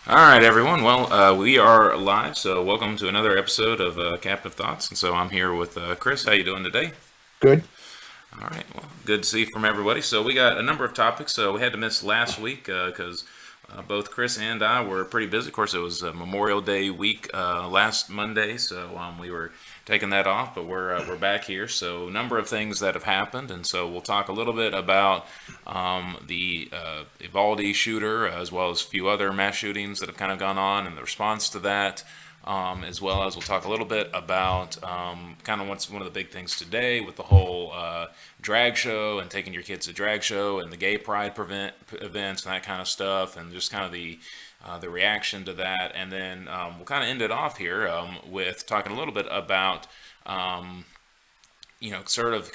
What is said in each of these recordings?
All right, everyone. Well, we are live, so welcome to another episode of Captive Thoughts. And so I'm here with Chris. How you doing today? Good. All right. Well, good to see from everybody. So we got a number of topics. So we had to miss last week because both Chris and I were pretty busy. Of course, it was Memorial Day week last Monday, so we were taking that off. But we're back here. So a number of things that have happened, and so we'll talk a little bit about the Uvalde shooter, as well as a few other mass shootings that have kind of gone on, and the response to that. As well as we'll talk a little bit about kind of what's one of the big things today with the whole drag show and taking your kids to drag show and the gay pride events and that kind of stuff, and just kind of the reaction to that. And then we'll kind of end it off here with talking a little bit about sort of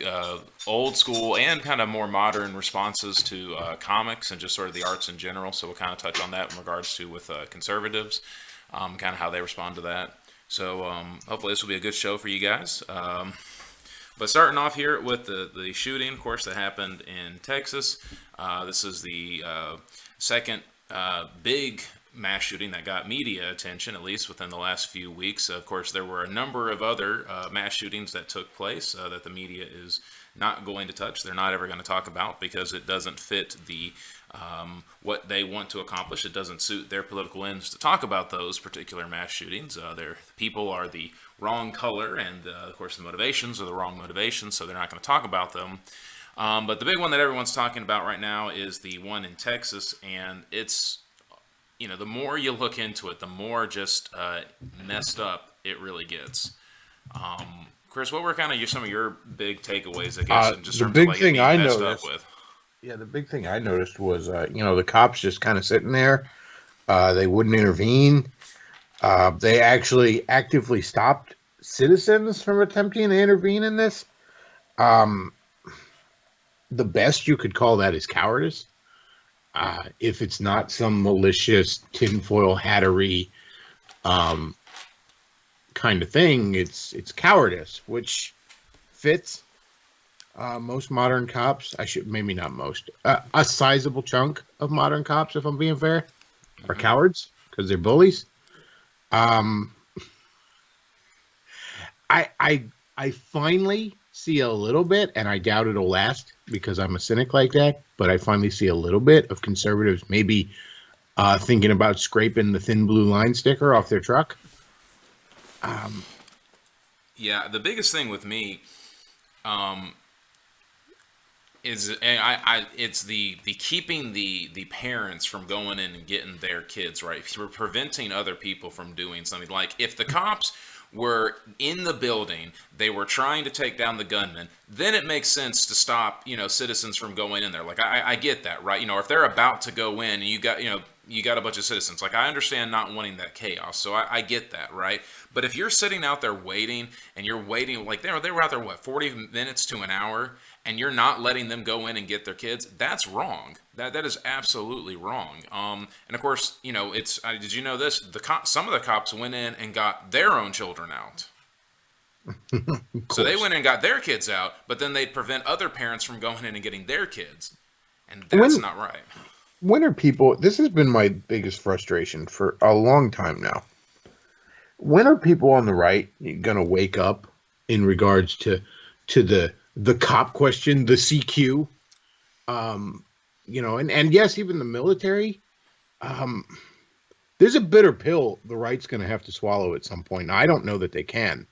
old school and kind of more modern responses to comics and just sort of the arts in general. So we'll kind of touch on that in regards to with conservatives, kind of how they respond to that. So hopefully this will be a good show for you guys. But starting off here with the shooting, of course, that happened in Texas. This is the second big mass shooting that got media attention, at least within the last few weeks. Of course, there were a number of other mass shootings that took place that the media is not going to touch. They're not ever going to talk about because it doesn't fit the what they want to accomplish. It doesn't suit their political ends to talk about those particular mass shootings. Their people are the wrong color, and of course the motivations are the wrong motivations, so they're not going to talk about them. But the big one that everyone's talking about right now is the one in Texas, and it's the more you look into it, the more just messed up it really gets. Chris, what were kind of some of your big takeaways, I guess, in just The terms of big like it thing being I messed up noticed, with? yeah, the big thing I noticed was, the cops just kind of sitting there. They wouldn't intervene. They actually actively stopped citizens from attempting to intervene in this. Um, the best you could call that is cowardice. If it's not some malicious tinfoil hattery um, kind of thing, it's cowardice, which fits. Most modern cops, I should maybe not most, a sizable chunk of modern cops, if I'm being fair, are Hmm. cowards because they're bullies. Um, I I I finally see a little bit, and I doubt it'll last because I'm a cynic like that. But I finally see a little bit of conservatives maybe thinking about scraping the thin blue line sticker off their truck. Um, Yeah, the biggest thing with me um, is it's the keeping the parents from going in and getting their kids right. We're preventing other people from doing something. Like if the cops were in the building, they were trying to take down the gunman, then it makes sense to stop citizens from going in there. Like I get that, right? If they're about to go in and you got a bunch of citizens. Like I understand not wanting that chaos, so I get that, right? But if you're sitting out there waiting and you're waiting, like they were out there what 40 minutes to an hour, and you're not letting them go in and get their kids, that's wrong. That is absolutely wrong. And of course, it's. Did you know this? Some of the cops went in and got their own children out. of So they course. went in and got their kids out, but then they'd prevent other parents from going in and getting their kids, and that's When not right. when are people? This has been my biggest frustration for a long time now. When are people on the right going to wake up in regards to the cop question, the CQ? And yes, even the military. Um, there's a bitter pill the right's going to have to swallow at some point. Now, I don't know that they can,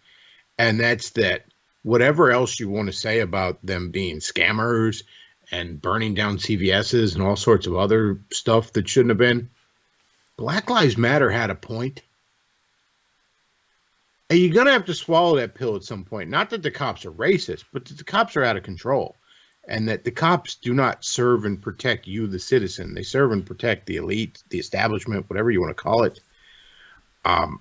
and that's that. Whatever else you want to say about them being scammers and burning down CVS's and all sorts of other stuff that shouldn't have been, Black Lives Matter had a point. And you're going to have to swallow that pill at some point. Not that the cops are racist, but that the cops are out of control. And that the cops do not serve and protect you, the citizen. They serve and protect the elite, the establishment, whatever you want to call it. Um,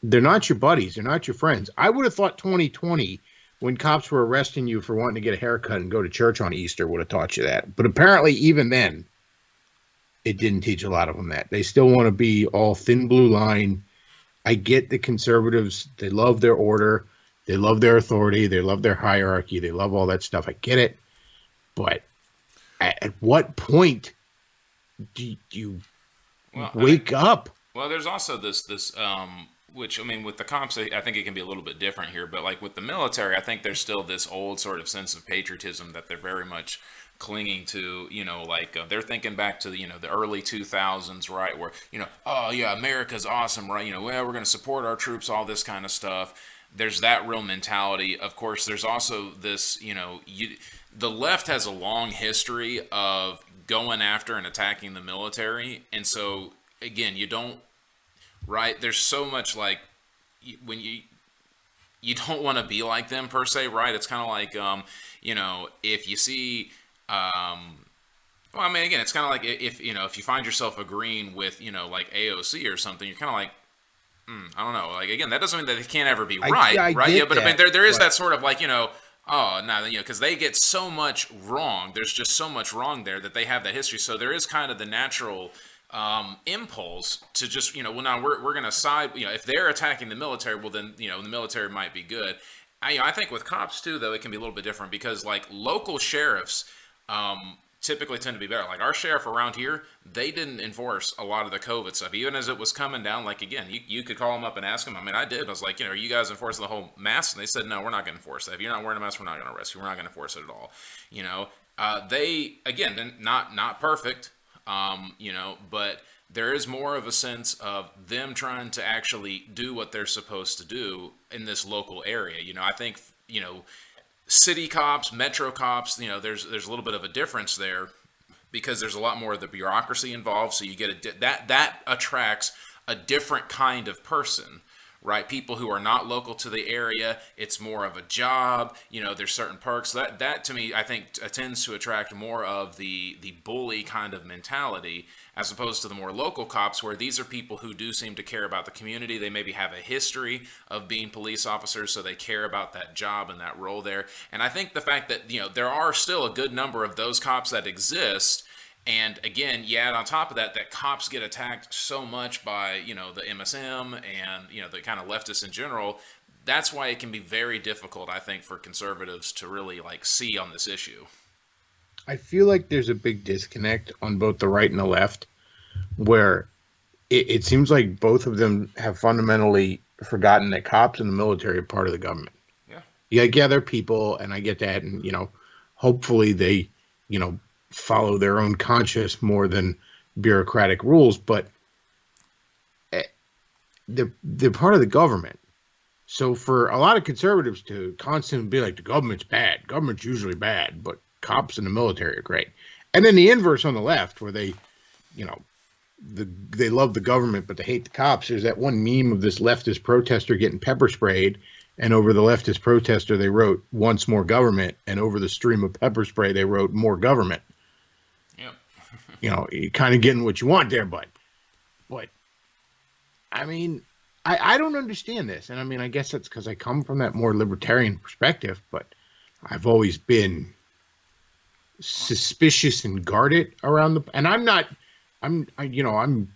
they're not your buddies. They're not your friends. I would have thought 2020, when cops were arresting you for wanting to get a haircut and go to church on Easter, would have taught you that. But apparently, even then, it didn't teach a lot of them that. They still want to be all thin blue line. I get the conservatives. They love their order. They love their authority. They love their hierarchy. They love all that stuff. I get it. But at what point do you Well, I think wake up? Well, there's also this which I mean with the cops, I think it can be a little bit different here, but like with the military, I think there's still this old sort of sense of patriotism that they're very much clinging to. Like they're thinking back to the early 2000s, right? Where oh yeah, America's awesome, right? Well, we're going to support our troops, all this kind of stuff. There's that real mentality. Of course, there's also this, the left has a long history of going after and attacking the military, and so again, you don't right? There's so much like when you don't want to be like them per se, right? It's kind of like if you see well, I mean, again, it's kind of like if you find yourself agreeing with like AOC or something, you're kind of like I don't know. Like again, that doesn't mean that they can't ever be right, I right? get Yeah, but I mean, that, there is but that sort of like oh no, because they get so much wrong. There's just so much wrong there that they have that history. So there is kind of the natural impulse to just well now we're gonna side if they're attacking the military, well then the military might be good. I think with cops too though it can be a little bit different because like local sheriffs typically tend to be better. Like our sheriff around here, they didn't enforce a lot of the COVID stuff, even as it was coming down. Like again, you could call them up and ask them. I mean, I did. I was like, are you guys enforcing the whole mask? And they said, no, we're not going to enforce that. If you're not wearing a mask, we're not going to arrest you. We're not going to enforce it at all. They again, not perfect. But there is more of a sense of them trying to actually do what they're supposed to do in this local area. I think city cops, metro cops, there's a little bit of a difference there because there's a lot more of the bureaucracy involved. So you get that attracts a different kind of person, right? People who are not local to the area. It's more of a job. There's certain perks that to me I think tends to attract more of the bully kind of mentality as opposed to the more local cops where these are people who do seem to care about the community. They maybe have a history of being police officers, so they care about that job and that role there. And I think the fact that there are still a good number of those cops that exist. And again, you add on top of that cops get attacked so much by the MSM and the kind of leftists in general. That's why it can be very difficult, I think, for conservatives to really like see on this issue. I feel like there's a big disconnect on both the right and the left, where it seems like both of them have fundamentally forgotten that cops and the military are part of the government. Yeah, they're people, and I get that, and hopefully they, follow their own conscience more than bureaucratic rules, but they're part of the government. So for a lot of conservatives to constantly be like the government's bad, government's usually bad, but cops and the military are great. And then the inverse on the left, where they, they love the government but they hate the cops. There's that one meme of this leftist protester getting pepper sprayed, and over the leftist protester they wrote "once more government," and over the stream of pepper spray they wrote "more government." You're kind of getting what you want there, bud. But I mean, I don't understand this, and I mean, I guess that's because I come from that more libertarian perspective, but I've always been suspicious and guarded around and I'm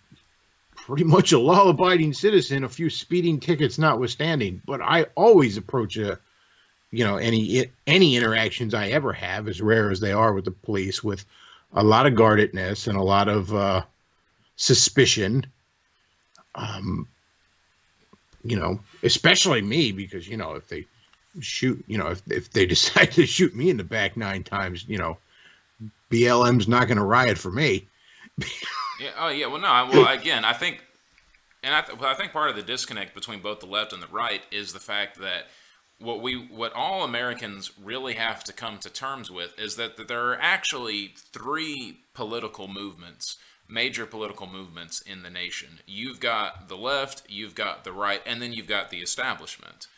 pretty much a law-abiding citizen, a few speeding tickets notwithstanding, but I always approach any interactions I ever have, as rare as they are with the police, with a lot of guardedness and a lot of suspicion. Especially me, because if they shoot, if they decide to shoot me in the back 9 times, BLM's not going to riot for me. Yeah. Oh, yeah. Well, no. Well, again, I think, I think part of the disconnect between both the left and the right is the fact that what all Americans really have to come to terms with is that there are actually 3 political movements, major political movements in the nation. You've got the left, you've got the right, and then you've got the establishment.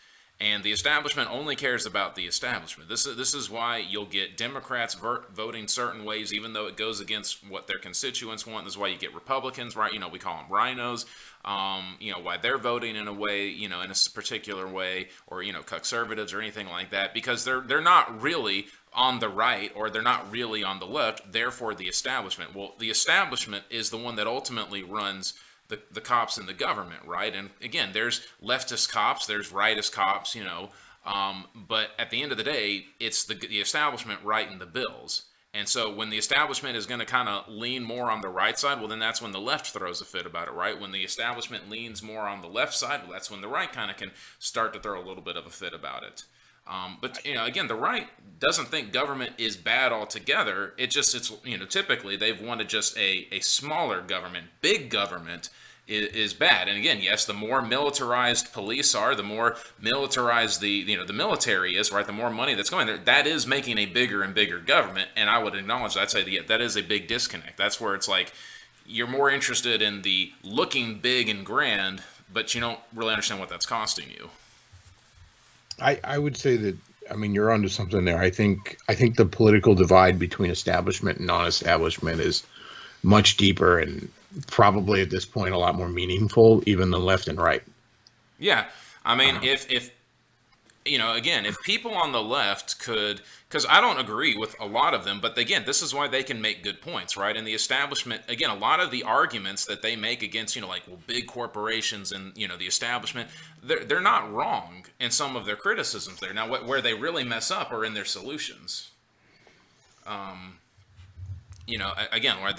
And the establishment only cares about the establishment. This is why you'll get Democrats voting certain ways, even though it goes against what their constituents want. This is why you get Republicans, right? We call them rhinos. Why they're voting in a way, in a particular way, or conservatives or anything like that, because they're not really on the right or they're not really on the left. Therefore, the establishment. Well, the establishment is the one that ultimately runs the cops in the government, right? And again, there's leftist cops, there's rightist cops, but at the end of the day, it's the establishment writing the bills. And so when the establishment is going to kind of lean more on the right side, well, then that's when the left throws a fit about it, right? When the establishment leans more on the left side, well, that's when the right kind of can start to throw a little bit of a fit about it. But again, the right doesn't think government is bad altogether. It's typically they've wanted just a smaller government. Big government is bad. And again, yes, the more militarized police are, the more militarized the military is, right? The more money that's going there, that is making a bigger and bigger government. And I would acknowledge that. I'd say that is a big disconnect. That's where it's like you're more interested in the looking big and grand, but you don't really understand what that's costing you. I would say that, I mean, you're onto something there. I think the political divide between establishment and non-establishment is much deeper and probably at this point a lot more meaningful even than left and right. Yeah. I mean, if again, if people on the left could, because I don't agree with a lot of them, but again, this is why they can make good points, right? And the establishment, again, a lot of the arguments that they make against, big corporations and, the establishment, they're not wrong in some of their criticisms there. Now, where they really mess up are in their solutions. Again, where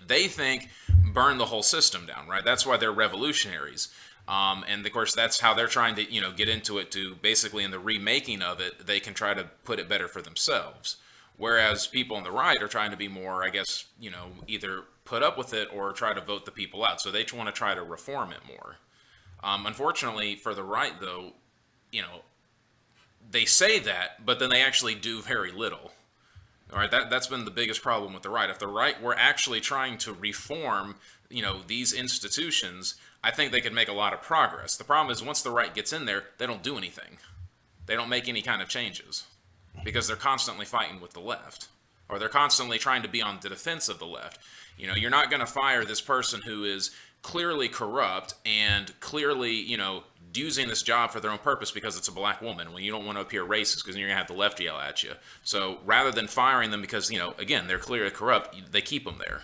they think burn the whole system down, right? That's why they're revolutionaries. And of course, that's how they're trying to, get into it to basically in the remaking of it, they can try to put it better for themselves. Whereas people on the right are trying to be more, I guess, either put up with it or try to vote the people out. So they want to try to reform it more. Unfortunately, for the right, though, they say that, but then they actually do very little. All right, that's been the biggest problem with the right. If the right were actually trying to reform, these institutions, I think they could make a lot of progress. The problem is once the right gets in there, they don't do anything. They don't make any kind of changes because they're constantly fighting with the left, or they're constantly trying to be on the defense of the left. You're not going to fire this person who is clearly corrupt and clearly, using this job for their own purpose because it's a black woman when you don't want to appear racist because you're going to have the left yell at you. So rather than firing them because, again, they're clearly corrupt, they keep them there.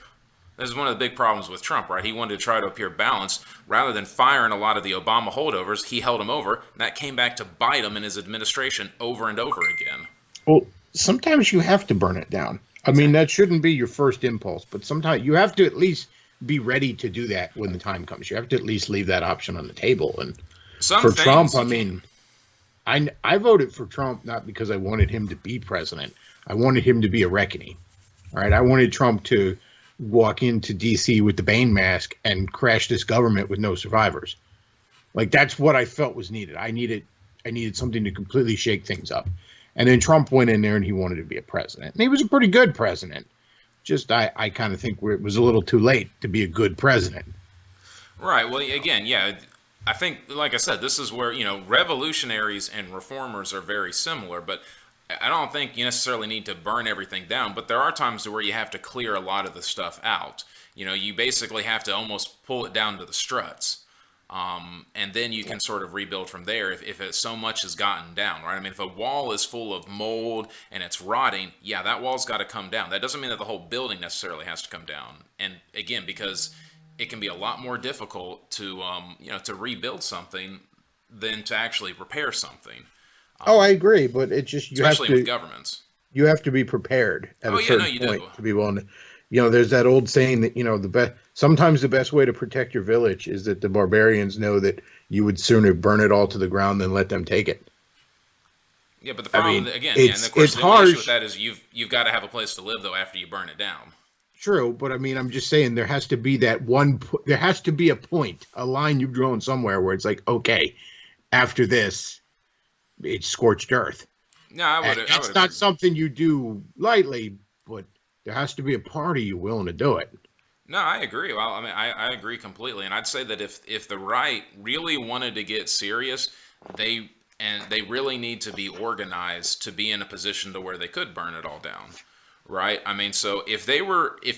This is one of the big problems with Trump, right? He wanted to try to appear balanced. Rather than firing a lot of the Obama holdovers, he held them over. And that came back to bite him in his administration over and over again. Well, sometimes you have to burn it down. I mean, that shouldn't be your first impulse, but sometimes you have to at least be ready to do that when the time comes. You have to at least leave that option on the table. And for Trump, I mean, I voted for Trump not because I wanted him to be president. I wanted him to be a reckoning. All right. I wanted Trump to walk into DC with the Bane mask and crash this government with no survivors. Like, that's what I felt was needed. I needed something to completely shake things up. And then Trump went in there and he wanted to be a president. And he was a pretty good president. Just I kind of think it was a little too late to be a good president. Right. Well, again, yeah. I think, like I said, this is where, revolutionaries and reformers are very similar, but I don't think you necessarily need to burn everything down, but there are times where you have to clear a lot of the stuff out. You basically have to almost pull it down to the struts. And then you can sort of rebuild from there if it so much has gotten down, right? I mean, if a wall is full of mold and it's rotting, yeah, that wall's got to come down. That doesn't mean that the whole building necessarily has to come down. And again, because it can be a lot more difficult to, to rebuild something than to actually repair something. I agree, but it just especially with governments, you have to be prepared at a certain point to be willing to. There's that old saying that sometimes the best way to protect your village is that the barbarians know that you would sooner burn it all to the ground than let them take it. Yeah, but the problem again, it's, and of course it's the harsh. issue with that is you've got to have a place to live though after you burn it down. True, but I mean, I'm just saying there has to be there has to be a point, a line you've drawn somewhere where it's like, okay, after this, it's scorched earth. No, I would. It's not something you do lightly, but there has to be a part of you willing to do it. No, I agree. Well, I mean, I agree completely, and I'd say that if the right really wanted to get serious, they really need to be organized to be in a position to where they could burn it all down, right? I mean, so if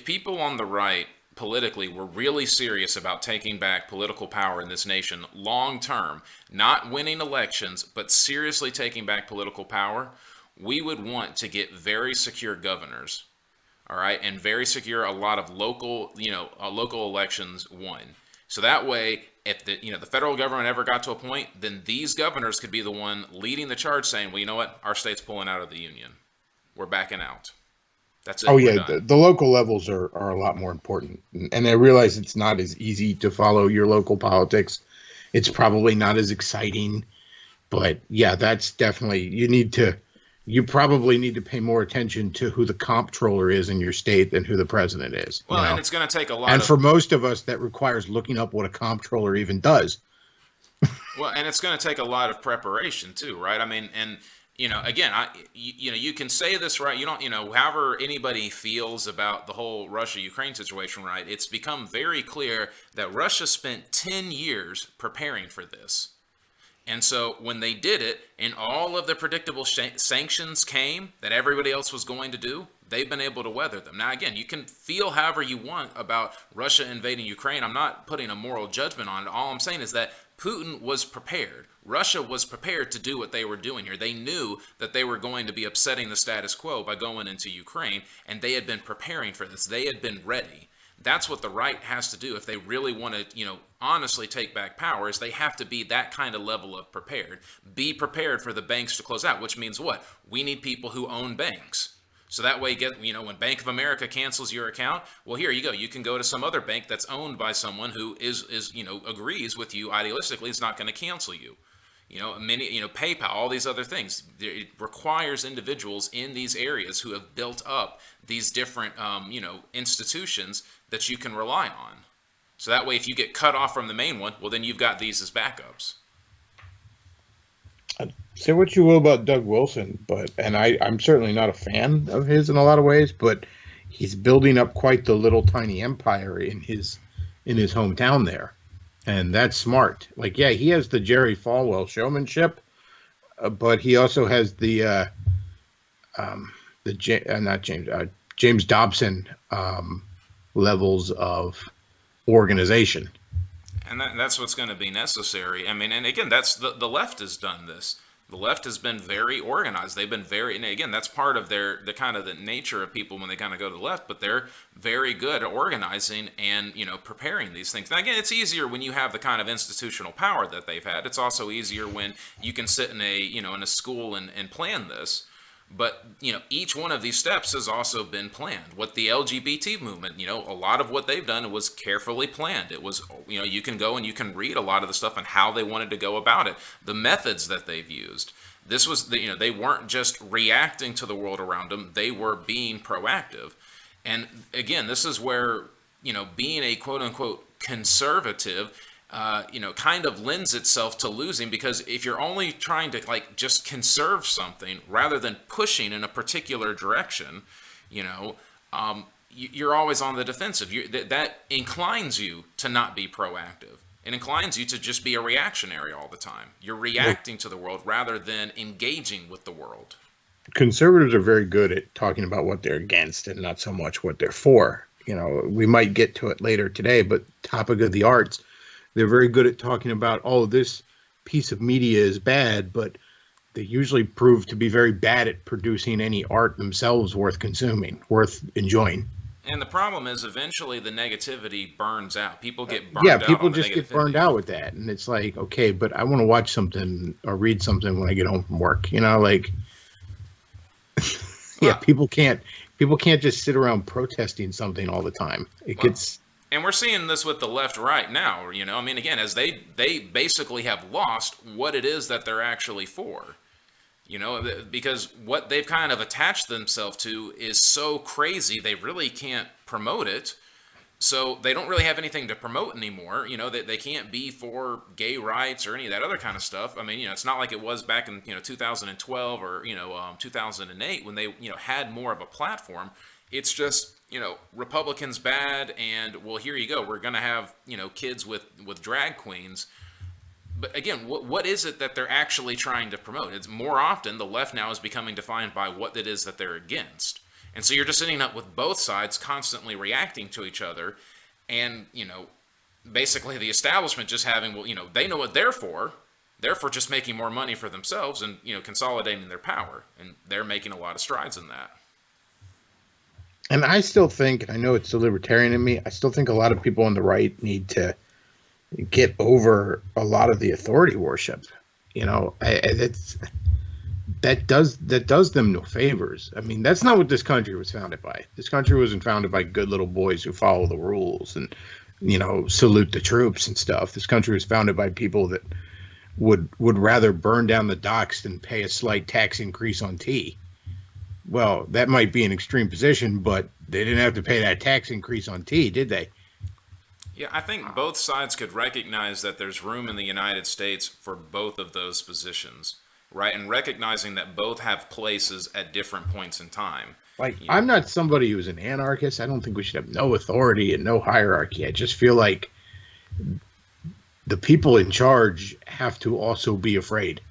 people on the right politically were really serious about taking back political power in this nation long term, not winning elections, but seriously taking back political power, we would want to get very secure governors, all right, and very secure a lot of local elections won. So that way, if the federal government ever got to a point, then these governors could be the one leading the charge saying, well, you know what, our state's pulling out of the union. We're backing out. That's it. Oh We're yeah, done. the local levels are a lot more important, and I realize it's not as easy to follow your local politics. It's probably not as exciting, but yeah, that's definitely you probably need to pay more attention to who the comptroller is in your state than who the president is, you Well, and know. it's going to take a lot And of for most of us, that requires looking up what a comptroller even does. Well, and it's going to take a lot of preparation too, right? I mean, and again, you can say this, right? You don't, however anybody feels about the whole Russia-Ukraine situation, right? It's become very clear that Russia spent 10 years preparing for this. And so when they did it and all of the predictable sanctions came that everybody else was going to do, they've been able to weather them. Now, again, you can feel however you want about Russia invading Ukraine. I'm not putting a moral judgment on it. All I'm saying is that Putin was prepared. Russia was prepared to do what they were doing here. They knew that they were going to be upsetting the status quo by going into Ukraine, and they had been preparing for this. They had been ready. That's what the right has to do if they really want to, honestly take back power, is they have to be that kind of level of prepared. Be prepared for the banks to close out, which means what? We need people who own banks. So that way, when Bank of America cancels your account, well, here you go. You can go to some other bank that's owned by someone who is agrees with you idealistically. It's not going to cancel you. PayPal, all these other things. It requires individuals in these areas who have built up these different, institutions that you can rely on. So that way, if you get cut off from the main one, well, then you've got these as backups. Say what you will about Doug Wilson, I'm certainly not a fan of his in a lot of ways, but he's building up quite the little tiny empire in his hometown there, and that's smart. Like, yeah, he has the Jerry Falwell showmanship, but he also has the James Dobson levels of organization. And that's what's going to be necessary. I mean, and again, that's the left has done this. The left has been very organized. They've been very, and again, that's part of the kind of the nature of people when they kind of go to the left, but they're very good at organizing and, preparing these things. Now, again, it's easier when you have the kind of institutional power that they've had. It's also easier when you can sit in a school and plan this. But, each one of these steps has also been planned. What the LGBT movement, a lot of what they've done was carefully planned. It was, you can go and you can read a lot of the stuff and how they wanted to go about it, the methods that they've used. This was, they weren't just reacting to the world around them. They were being proactive. And again, this is where, being a quote unquote conservative kind of lends itself to losing, because if you're only trying to just conserve something rather than pushing in a particular direction, you're always on the defensive. That inclines you to not be proactive. It inclines you to just be a reactionary all the time. You're reacting to the world rather than engaging with the world. Conservatives are very good at talking about what they're against and not so much what they're for. We might get to it later today, but topic of the arts. They're very good at talking about, oh, this piece of media is bad, but they usually prove to be very bad at producing any art themselves worth consuming, worth enjoying. And the problem is eventually the negativity burns out. People get burned out. Yeah, people just get burned out with that. And it's like, okay, but I want to watch something or read something when I get home from work. People can't just sit around protesting something all the time. And we're seeing this with the left right now, again, as they basically have lost what it is that they're actually for, because what they've kind of attached themselves to is so crazy, they really can't promote it. So they don't really have anything to promote anymore. They can't be for gay rights or any of that other kind of stuff. I mean, it's not like it was back in, 2012 or, 2008 when they, had more of a platform. It's just, Republicans bad, and well, here you go. We're going to have, kids with drag queens. But again, what is it that they're actually trying to promote? It's more often the left now is becoming defined by what it is that they're against. And so you're just sitting up with both sides constantly reacting to each other. And, basically the establishment just having, they know what they're for. They're for just making more money for themselves and, consolidating their power. And they're making a lot of strides in that. And I still think, I know it's the libertarian in me, I still think a lot of people on the right need to get over a lot of the authority worship. that does them no favors. I mean, that's not what this country was founded by. This country wasn't founded by good little boys who follow the rules and, salute the troops and stuff. This country was founded by people that would rather burn down the docks than pay a slight tax increase on tea. Well, that might be an extreme position, but they didn't have to pay that tax increase on tea, did they? Yeah, I think both sides could recognize that there's room in the United States for both of those positions, right? And recognizing that both have places at different points in time. Like, I'm not somebody who's an anarchist. I don't think we should have no authority and no hierarchy. I just feel like the people in charge have to also be afraid.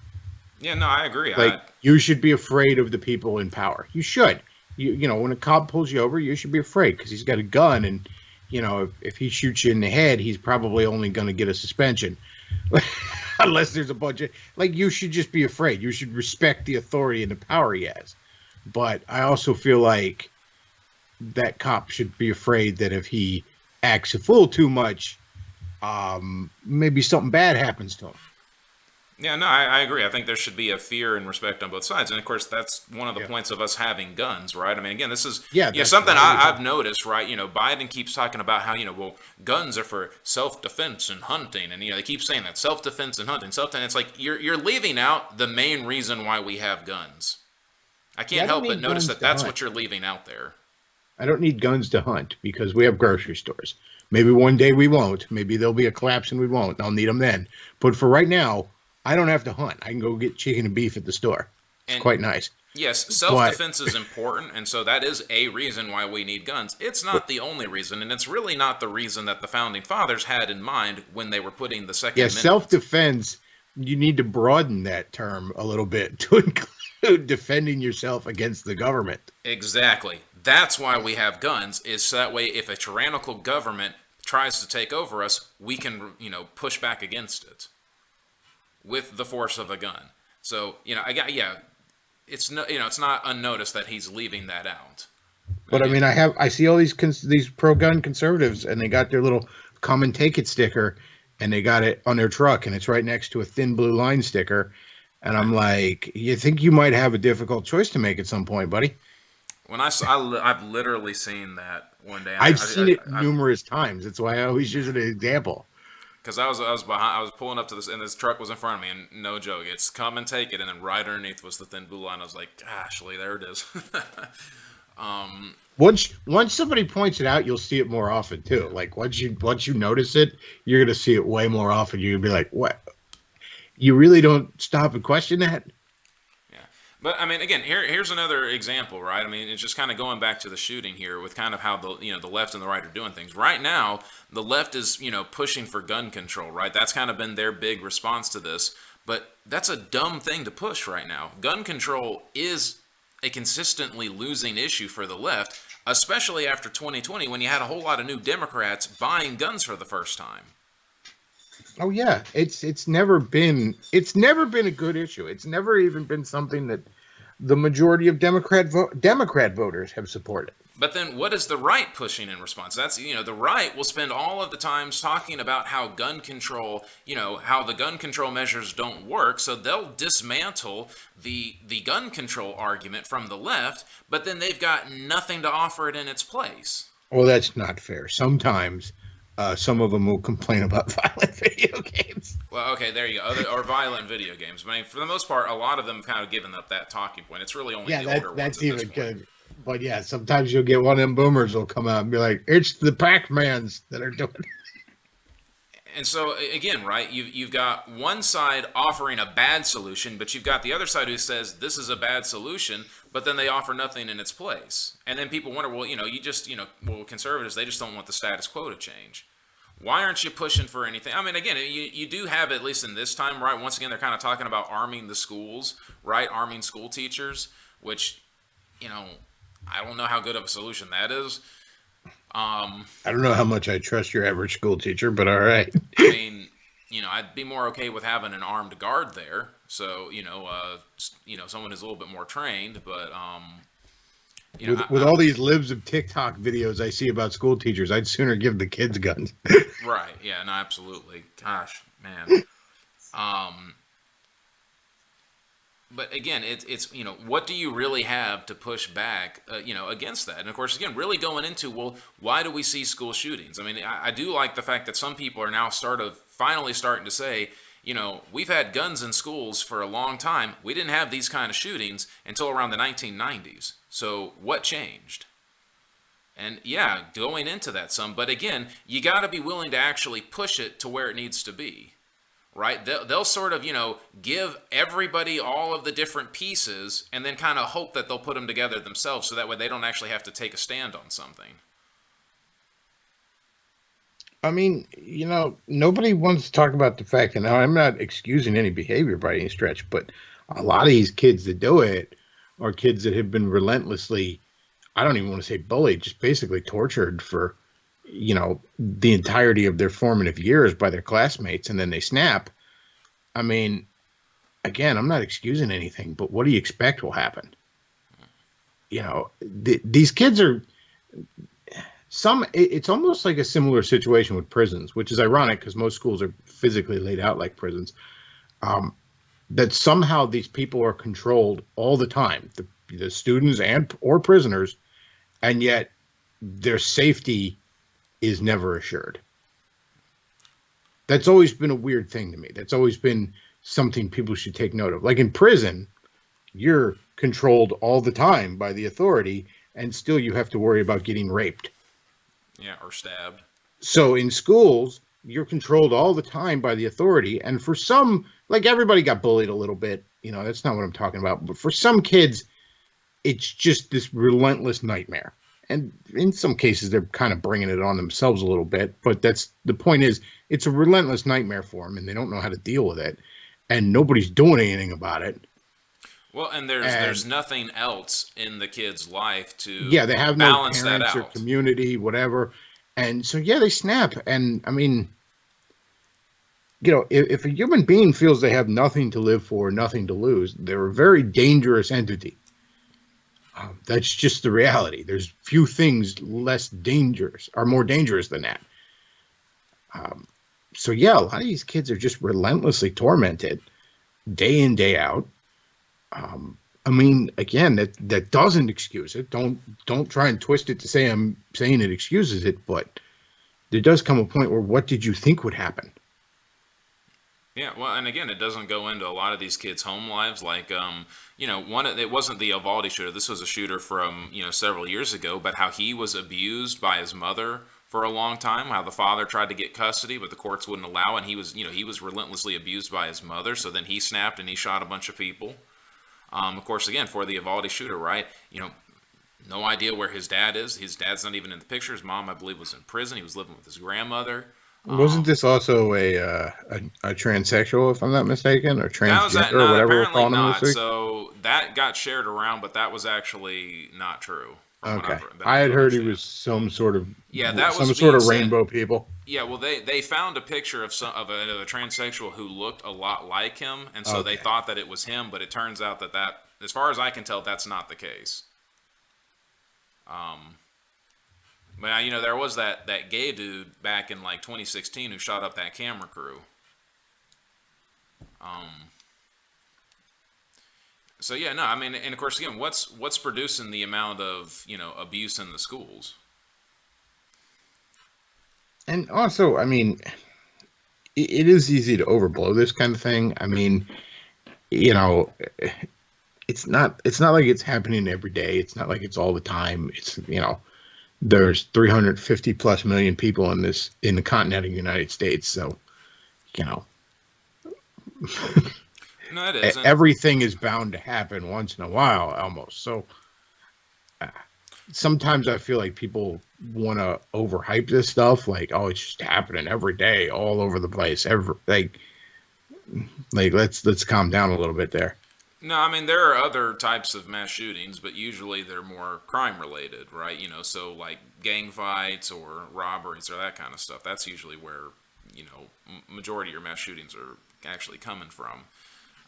Yeah, no, I agree. Like, you should be afraid of the people in power. You should. When a cop pulls you over, you should be afraid because he's got a gun, and if he shoots you in the head, he's probably only going to get a suspension, unless there's a bunch of you should just be afraid. You should respect the authority and the power he has. But I also feel like that cop should be afraid that if he acts a fool too much, maybe something bad happens to him. Yeah, no, I agree. I think there should be a fear and respect on both sides. And of course, that's one of the points of us having guns, right? I mean, again, this is something I've noticed, right? Biden keeps talking about how, well, guns are for self-defense and hunting. And, they keep saying that self-defense and hunting, self-defense. It's like you're leaving out the main reason why we have guns. I can't help but notice that that's what you're leaving out there. I don't need guns to hunt because we have grocery stores. Maybe one day we won't. Maybe there'll be a collapse and we won't. I'll need them then. But for right now, I don't have to hunt. I can go get chicken and beef at the store. It's quite nice. Yes, self-defense is important, and so that is a reason why we need guns. It's not the only reason, and it's really not the reason that the Founding Fathers had in mind when they were putting the Second Amendment. Self-defense, you need to broaden that term a little bit to include defending yourself against the government. Exactly. That's why we have guns, is so that way if a tyrannical government tries to take over us, we can, push back against it with the force of a gun. So, it's no, it's not unnoticed that he's leaving that out. But I mean, I see all these pro-gun conservatives, and they got their little "Come and Take It" sticker, and they got it on their truck, and it's right next to a thin blue line sticker, and I'm like, you think you might have a difficult choice to make at some point, buddy? When I've literally seen that one day. I've seen it numerous times. That's why I always use it as an example. Because I was behind, I was pulling up to this, and this truck was in front of me, and no joke, it's "Come and Take It," and then right underneath was the thin blue line. I was like, "Gosh, Lee, there it is." Once somebody points it out, you'll see it more often too. Like once you notice it, you're gonna see it way more often. You're gonna be like, "What? You really don't stop and question that?" But I mean, again, here's another example, right? I mean, it's just kind of going back to the shooting here with kind of how the left and the right are doing things. Right now, the left is pushing for gun control, right? That's kind of been their big response to this. But that's a dumb thing to push right now. Gun control is a consistently losing issue for the left, especially after 2020 when you had a whole lot of new Democrats buying guns for the first time. Oh yeah, it's never been a good issue. It's never even been something that the majority of Democrat voters have supported. But then what is the right pushing in response? That's the right will spend all of the time talking about how gun control, how the gun control measures don't work, so they'll dismantle the gun control argument from the left, but then they've got nothing to offer it in its place. Well, that's not fair. Sometimes some of them will complain about violent video games. Well, okay, there you go. Or violent video games. But I mean, for the most part, a lot of them have kind of given up that talking point. It's really only the older ones. That's even good. But yeah, sometimes you'll get one of them boomers will come out and be like, "It's the Pac-Mans that are doing it." And so again, right? You've got one side offering a bad solution, but you've got the other side who says this is a bad solution, but then they offer nothing in its place. And then people wonder, well, conservatives, they just don't want the status quo to change. Why aren't you pushing for anything? I mean, again, you do have, at least in this time, right? Once again, they're kind of talking about arming the schools, right? Arming school teachers, which, I don't know how good of a solution that is. I don't know how much I trust your average school teacher, but all right. I mean, I'd be more okay with having an armed guard there. So, someone who's a little bit more trained, but, with all these libs of TikTok videos I see about school teachers, I'd sooner give the kids guns. Right. Yeah, no, absolutely. Gosh, man. but again, it's what do you really have to push back against that? And of course, again, really going into, well, why do we see school shootings? I mean, I do like the fact that some people are now finally starting to say, we've had guns in schools for a long time. We didn't have these kind of shootings until around the 1990s. So what changed? And yeah, going into that some, but again, you got to be willing to actually push it to where it needs to be. Right? They'll sort of, give everybody all of the different pieces and then kind of hope that they'll put them together themselves so that way they don't actually have to take a stand on something. I mean, nobody wants to talk about the fact, and I'm not excusing any behavior by any stretch, but a lot of these kids that do it are kids that have been relentlessly, I don't even want to say bullied, just basically tortured for the entirety of their formative years by their classmates, and then they snap. I mean, again, I'm not excusing anything, but what do you expect will happen? These kids are it's almost like a similar situation with prisons, which is ironic because most schools are physically laid out like prisons. That somehow these people are controlled all the time, the students or prisoners, and yet their safety is never assured. That's always been a weird thing to me. That's always been something people should take note of. Like in prison, you're controlled all the time by the authority, and still you have to worry about getting raped. Yeah, or stabbed. So in schools, you're controlled all the time by the authority, and for some, like everybody got bullied a little bit, that's not what I'm talking about, but for some kids, it's just this relentless nightmare. And in some cases, they're kind of bringing it on themselves a little bit. But the point is, it's a relentless nightmare for them, and they don't know how to deal with it. And nobody's doing anything about it. Well, and there's nothing else in the kid's life to they have no balance that parents or out. community, whatever. And so, they snap. And I mean, if a human being feels they have nothing to live for, nothing to lose, they're a very dangerous entity. That's just the reality. There's few things more dangerous than that. So a lot of these kids are just relentlessly tormented day in, day out. I mean, again, that doesn't excuse it. Don't try and twist it to say I'm saying it excuses it, but there does come a point where what did you think would happen? Yeah, well, and again, it doesn't go into a lot of these kids' home lives. Like, it wasn't the Uvalde shooter. This was a shooter from, several years ago, but how he was abused by his mother for a long time, how the father tried to get custody, but the courts wouldn't allow, and he was relentlessly abused by his mother, so then he snapped and he shot a bunch of people. Of course, again, for the Uvalde shooter, right, no idea where his dad is. His dad's not even in the picture. His mom, I believe, was in prison. He was living with his grandmother. Wasn't this also a transsexual, if I'm not mistaken, or transgender, or whatever we're calling him this week? So that got shared around, but that was actually not true. Okay, I had heard he was some sort of rainbow people. Yeah, well, they found a picture of a transsexual who looked a lot like him, and so they thought that it was him, but it turns out that as far as I can tell, that's not the case. But there was that gay dude back in like 2016 who shot up that camera crew. So yeah, no, I mean, and of course, again, what's producing the amount of abuse in the schools? And also, I mean, it is easy to overblow this kind of thing. I mean, it's not like it's happening every day. It's not like it's all the time. It's there's 350 plus million people in the continental United States, so No, it isn't. Everything is bound to happen once in a while, almost. So sometimes I feel like people want to overhype this stuff, like, oh, it's just happening every day, all over the place. Let's calm down a little bit there. No, I mean, there are other types of mass shootings, but usually they're more crime related, right? So like gang fights or robberies or that kind of stuff. That's usually where, majority of your mass shootings are actually coming from.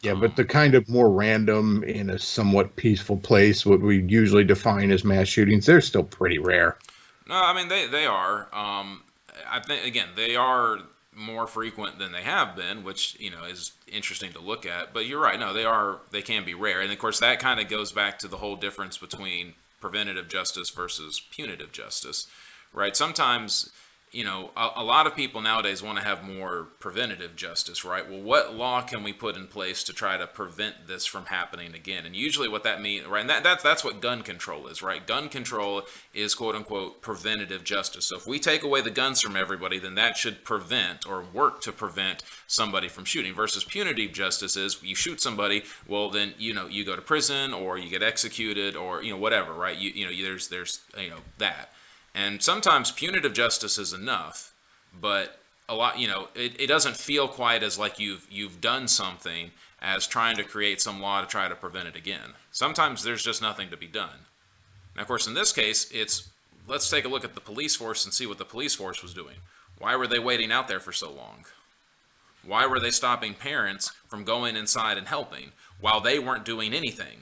Yeah, but the kind of more random in a somewhat peaceful place, what we usually define as mass shootings, they're still pretty rare. No, I mean, they are. I think, again, they are more frequent than they have been, which is interesting to look at. But you're right. No, they can be rare, and of course that kind of goes back to the whole difference between preventative justice versus punitive justice, right? Sometimes a lot of people nowadays want to have more preventative justice, right? Well, what law can we put in place to try to prevent this from happening again? And usually what that means, right, and that's what gun control is, right? Gun control is quote unquote preventative justice. So if we take away the guns from everybody, then that should prevent or work to prevent somebody from shooting, versus punitive justice is you shoot somebody, well then you go to prison or you get executed or whatever, right? There's that. And sometimes punitive justice is enough, but a lot, it doesn't feel quite as like you've done something as trying to create some law to try to prevent it again. Sometimes there's just nothing to be done. Now, of course, in this case, let's take a look at the police force and see what the police force was doing. Why were they waiting out there for so long? Why were they stopping parents from going inside and helping while they weren't doing anything?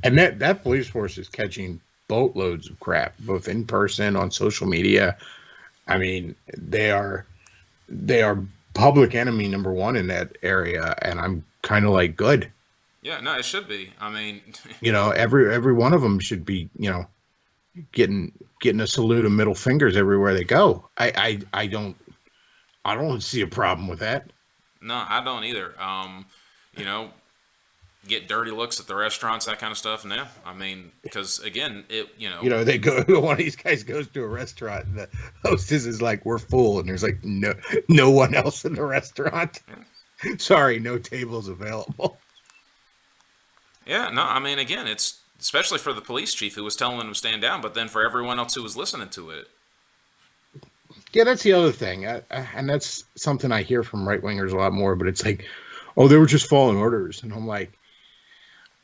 And that police force is catching boatloads of crap, both in person, on social media. I mean, they are public enemy number one in that area, and I'm kind of like, good. Yeah, no, it should be. I mean, every one of them should be, getting a salute of middle fingers everywhere they go. I don't see a problem with that. No, I don't either. Get dirty looks at the restaurants, that kind of stuff. No, I mean, because again, they go. One of these guys goes to a restaurant, and the hostess is like, "We're full," and there's like no one else in the restaurant. Yeah. Sorry, no tables available. Yeah, no, I mean, again, it's especially for the police chief who was telling them to stand down, but then for everyone else who was listening to it. Yeah, that's the other thing, and that's something I hear from right wingers a lot more. But it's like, oh, they were just following orders, and I'm like,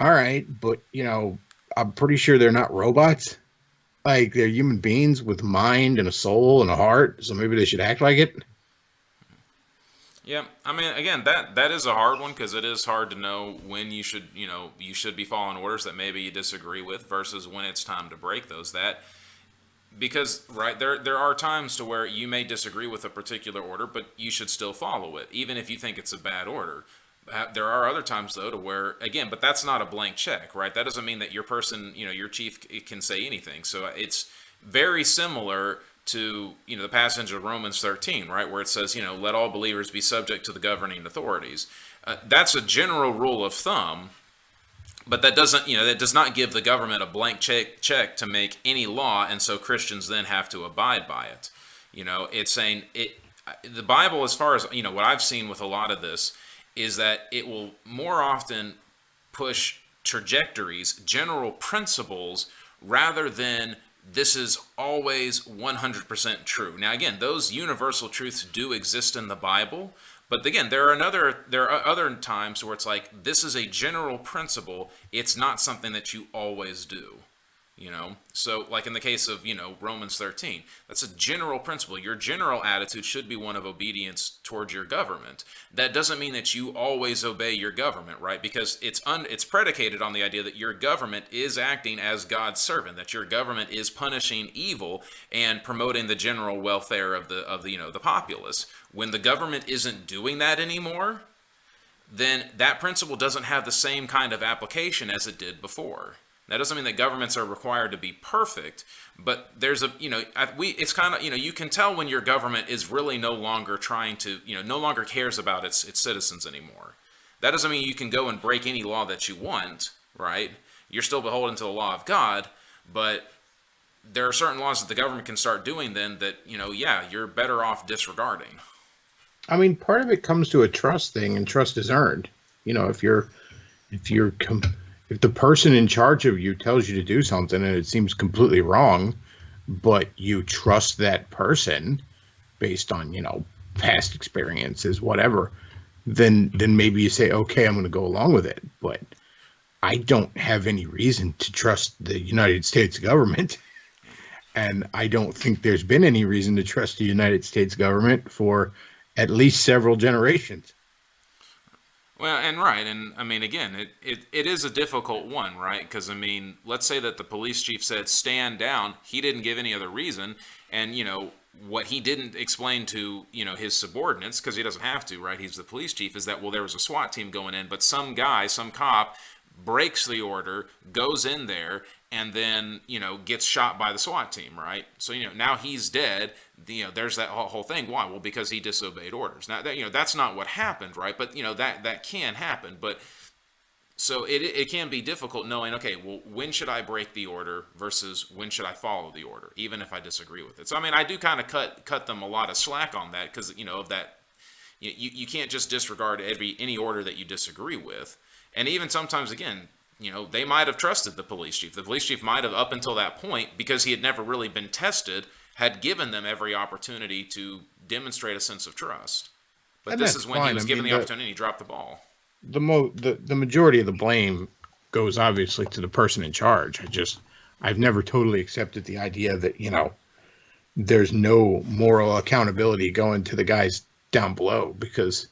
all right, but I'm pretty sure they're not robots. Like, they're human beings with a mind and a soul and a heart, so maybe they should act like it. Yeah, I mean, again, that is a hard one, because it is hard to know when you should be following orders that maybe you disagree with versus when it's time to break those. Because right there are times to where you may disagree with a particular order, but you should still follow it, even if you think it's a bad order. There are other times, though, to where, again, but that's not a blank check, right? That doesn't mean that your person, your chief can say anything. So it's very similar to, the passage of Romans 13, right? Where it says, let all believers be subject to the governing authorities. That's a general rule of thumb, but that doesn't, that does not give the government a blank check to make any law, and so Christians then have to abide by it. It's saying the Bible, as far as, what I've seen with a lot of this, is that it will more often push trajectories, general principles, rather than this is always 100% true. Now, again, those universal truths do exist in the Bible, but again, there are other times where it's like, this is a general principle. It's not something that you always do. So like in the case of, Romans 13, that's a general principle. Your general attitude should be one of obedience towards your government. That doesn't mean that you always obey your government, right? Because it's predicated on the idea that your government is acting as God's servant, that your government is punishing evil and promoting the general welfare of the populace. When the government isn't doing that anymore, then that principle doesn't have the same kind of application as it did before. That doesn't mean that governments are required to be perfect, but there's it's kind of, you can tell when your government is really no longer trying to, no longer cares about its citizens anymore. That doesn't mean you can go and break any law that you want, right? You're still beholden to the law of God, but there are certain laws that the government can start doing then that, you're better off disregarding. I mean, part of it comes to a trust thing, and trust is earned. If the person in charge of you tells you to do something and it seems completely wrong, but you trust that person based on, past experiences, whatever, then maybe you say, okay, I'm going to go along with it. But I don't have any reason to trust the United States government. And I don't think there's been any reason to trust the United States government for at least several generations. Well, and right, and I mean, again, it is a difficult one, right? Because, I mean, let's say that the police chief said, stand down. He didn't give any other reason, and, what he didn't explain to, his subordinates, because he doesn't have to, right? He's the police chief, is that, well, there was a SWAT team going in, but some guy, some cop breaks the order, goes in there, and then, gets shot by the SWAT team, right? So, now he's dead. There's that whole thing. Why? Well, because he disobeyed orders. Now, that's not what happened, right? But, that can happen. But so it can be difficult knowing, okay, well, when should I break the order versus when should I follow the order, even if I disagree with it. So, I mean, I do kind of cut them a lot of slack on that because, of that, you can't just disregard any order that you disagree with. And even sometimes, again, they might have trusted the police chief. The police chief might have, up until that point, because he had never really been tested, had given them every opportunity to demonstrate a sense of trust. But And this that's is when fine. he was I given mean, the opportunity, he dropped the ball. The majority of the blame goes obviously to the person in charge. I've never totally accepted the idea that, there's no moral accountability going to the guys down below, because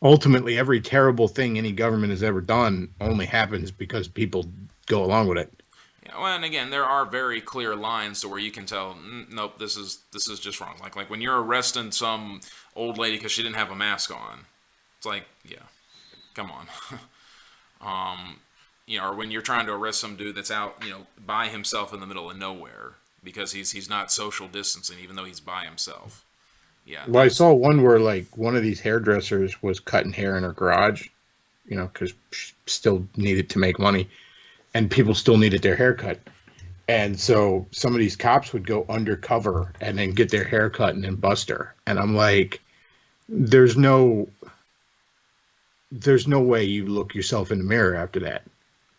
ultimately every terrible thing any government has ever done only happens because people go along with it. Yeah, well, and again, there are very clear lines to where you can tell, nope, this is just wrong. Like when you're arresting some old lady because she didn't have a mask on, it's like, yeah, come on. Or when you're trying to arrest some dude that's out, by himself in the middle of nowhere because he's not social distancing, even though he's by himself. Yeah. Well, I saw one where like one of these hairdressers was cutting hair in her garage, because she still needed to make money and people still needed their hair cut. And so some of these cops would go undercover and then get their hair cut and then bust her. And I'm like, there's no way you look yourself in the mirror after that.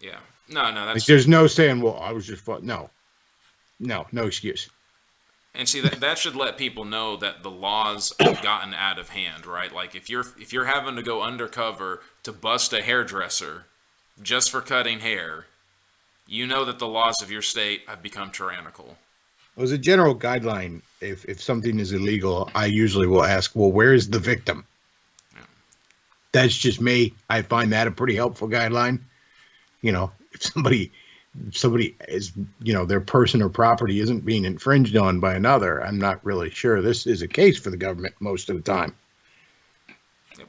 Yeah. No, that's... Like, there's no saying, well, I was just fun. No excuse. And see, that should let people know that the laws have gotten out of hand, right? Like if you're having to go undercover to bust a hairdresser just for cutting hair, that the laws of your state have become tyrannical. As a general guideline, if something is illegal, I usually will ask, well, where is the victim? Yeah. That's just me. I find that a pretty helpful guideline. If somebody is, their person or property isn't being infringed on by another, I'm not really sure this is a case for the government most of the time. Yep.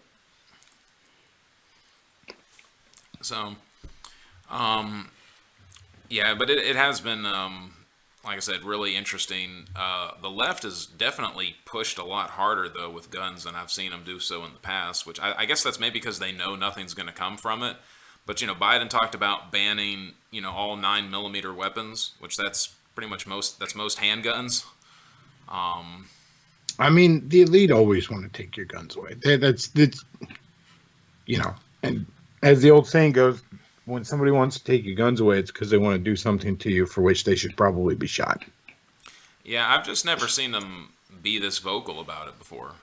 So, yeah, but it has been, like I said, really interesting. The left has definitely pushed a lot harder, though, with guns than I've seen them do so in the past, which I guess that's maybe because they know nothing's going to come from it. But, Biden talked about banning, all 9mm weapons, which that's pretty much most handguns. I mean, the elite always want to take your guns away. That's and as the old saying goes, when somebody wants to take your guns away, it's because they want to do something to you for which they should probably be shot. Yeah, I've just never seen them be this vocal about it before.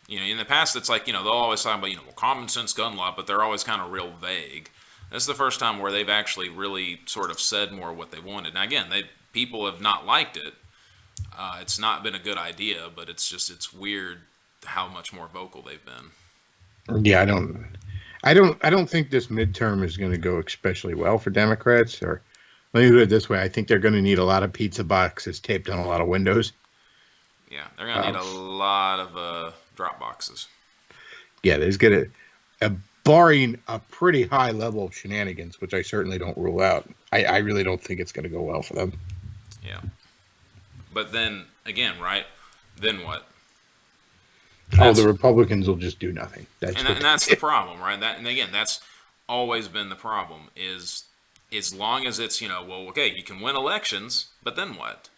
In the past, it's like, they'll always talk about, well, common sense gun law, but they're always kind of real vague. This is the first time where they've actually really sort of said more what they wanted. Now, again, people have not liked it. It's not been a good idea, but it's weird how much more vocal they've been. Yeah, I don't think this midterm is going to go especially well for Democrats. Or let me put it this way: I think they're going to need a lot of pizza boxes taped on a lot of windows. Yeah, they're going to need a lot of drop boxes. Yeah, there's going to, barring a pretty high level of shenanigans, which I certainly don't rule out. I really don't think it's going to go well for them. Yeah, but then again, right? Then what? The Republicans will just do nothing. And that's the problem, right? And again, that's always been the problem. Is as long as it's well, okay, you can win elections, but then what?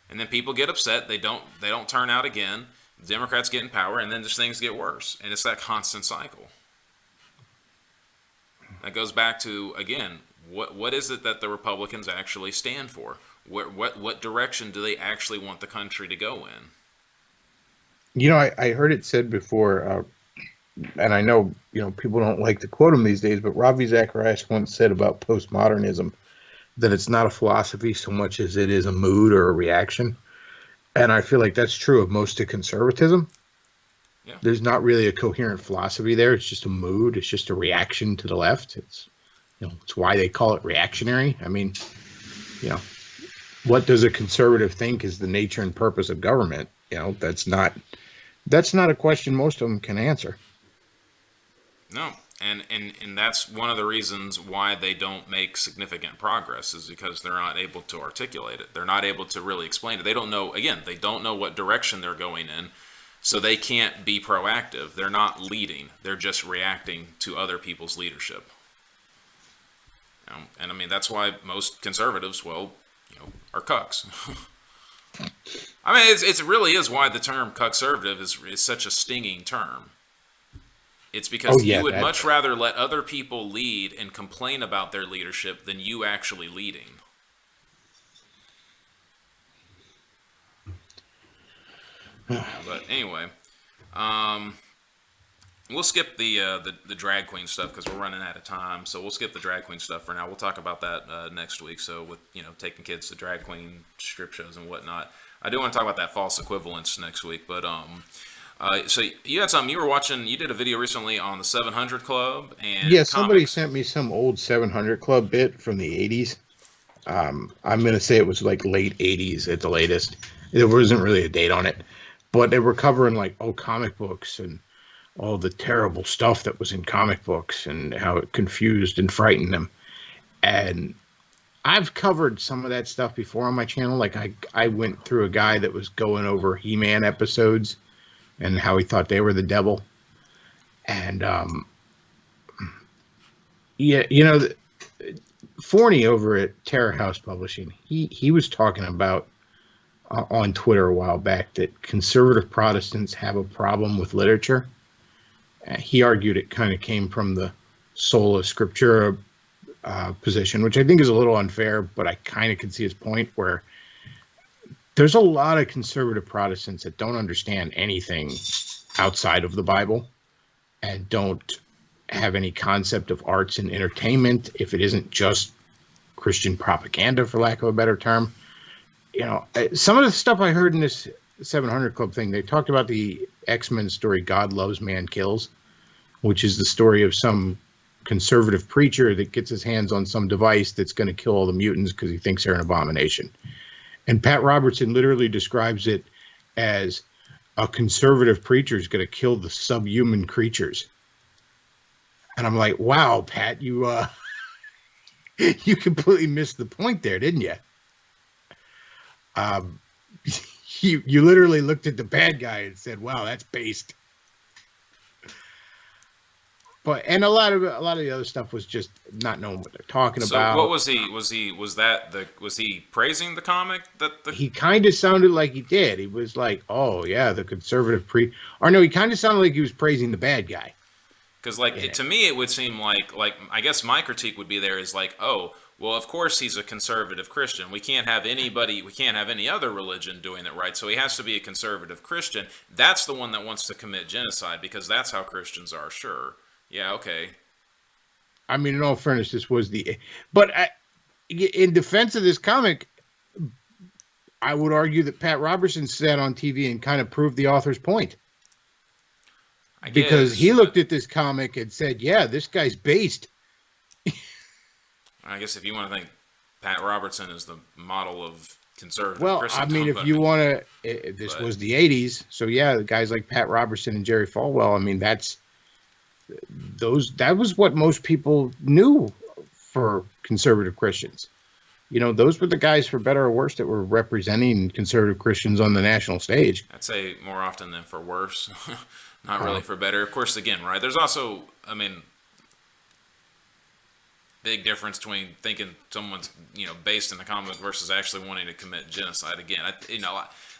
And then people get upset. They don't turn out again. The Democrats get in power, and then just things get worse. And it's that constant cycle. That goes back to, again, what is it that the Republicans actually stand for? What direction do they actually want the country to go in? I heard it said before, and I know people don't like to quote him these days, but Ravi Zacharias once said about postmodernism that it's not a philosophy so much as it is a mood or a reaction. And I feel like that's true of most of conservatism. Yeah. There's not really a coherent philosophy there. It's just a mood. It's just a reaction to the left. It's why they call it reactionary. I mean, what does a conservative think is the nature and purpose of government? That's not a question most of them can answer. No, and that's one of the reasons why they don't make significant progress is because they're not able to articulate it. They're not able to really explain it. They don't know. Again, they don't know what direction they're going in, so they can't be proactive. They're not leading. They're just reacting to other people's leadership. And I mean that's why most conservatives, are cucks. I mean, it really is why the term cuckservative is such a stinging term. It's because you would much rather let other people lead and complain about their leadership than you actually leading. But anyway, we'll skip the drag queen stuff because we're running out of time. So we'll skip the drag queen stuff for now. We'll talk about that next week. So with taking kids to drag queen strip shows and whatnot, I do want to talk about that false equivalence next week. But so you had something you were watching. You did a video recently on the 700 Club and somebody sent me some old 700 Club bit from the 80s. I'm gonna say it was like late 80s at the latest. There wasn't really a date on it, but they were covering like comic books and all the terrible stuff that was in comic books and how it confused and frightened them. And I've covered some of that stuff before on my channel. Like I went through a guy that was going over He-Man episodes and how he thought they were the devil. And Forney over at Terror House Publishing, he was talking about on Twitter a while back that conservative Protestants have a problem with literature. He argued it kind of came from the sola scriptura position, which I think is a little unfair, but I kind of can see his point where there's a lot of conservative Protestants that don't understand anything outside of the Bible and don't have any concept of arts and entertainment if it isn't just Christian propaganda, for lack of a better term. Some of the stuff I heard in this 700 Club thing, they talked about the X-Men story God Loves, Man Kills, which is the story of some conservative preacher that gets his hands on some device that's going to kill all the mutants because he thinks they're an abomination. And Pat Robertson literally describes it as a conservative preacher is going to kill the subhuman creatures. And I'm like, wow, Pat, you you completely missed the point there, didn't you? You literally looked at the bad guy and said, wow, that's based. And a lot of the other stuff was just not knowing what they're talking about. So what was he? Was he praising the comic? He kind of sounded like he did. He was like, "Oh yeah, the conservative or no, he kind of sounded like he was praising the bad guy." Because to me, it would seem like I guess my critique would be there is like, oh, well, of course he's a conservative Christian. We can't have any other religion doing it right. So he has to be a conservative Christian. That's the one that wants to commit genocide because that's how Christians are. Sure. Yeah, okay. I mean, in all fairness, but in defense of this comic, I would argue that Pat Robertson sat on TV and kind of proved the author's point. Because he looked at this comic and said, yeah, this guy's based. I guess if you want to think Pat Robertson is the model of conservative Christendom. Well, I mean, if you want to, this was the 80s. So, yeah, the guys like Pat Robertson and Jerry Falwell, I mean, that was what most people knew for conservative Christians. Those were the guys, for better or worse, that were representing conservative Christians on the national stage. I'd say more often than for worse, not really for better. Of course, again, right? There's also, big difference between thinking someone's, based in the comic versus actually wanting to commit genocide. Again,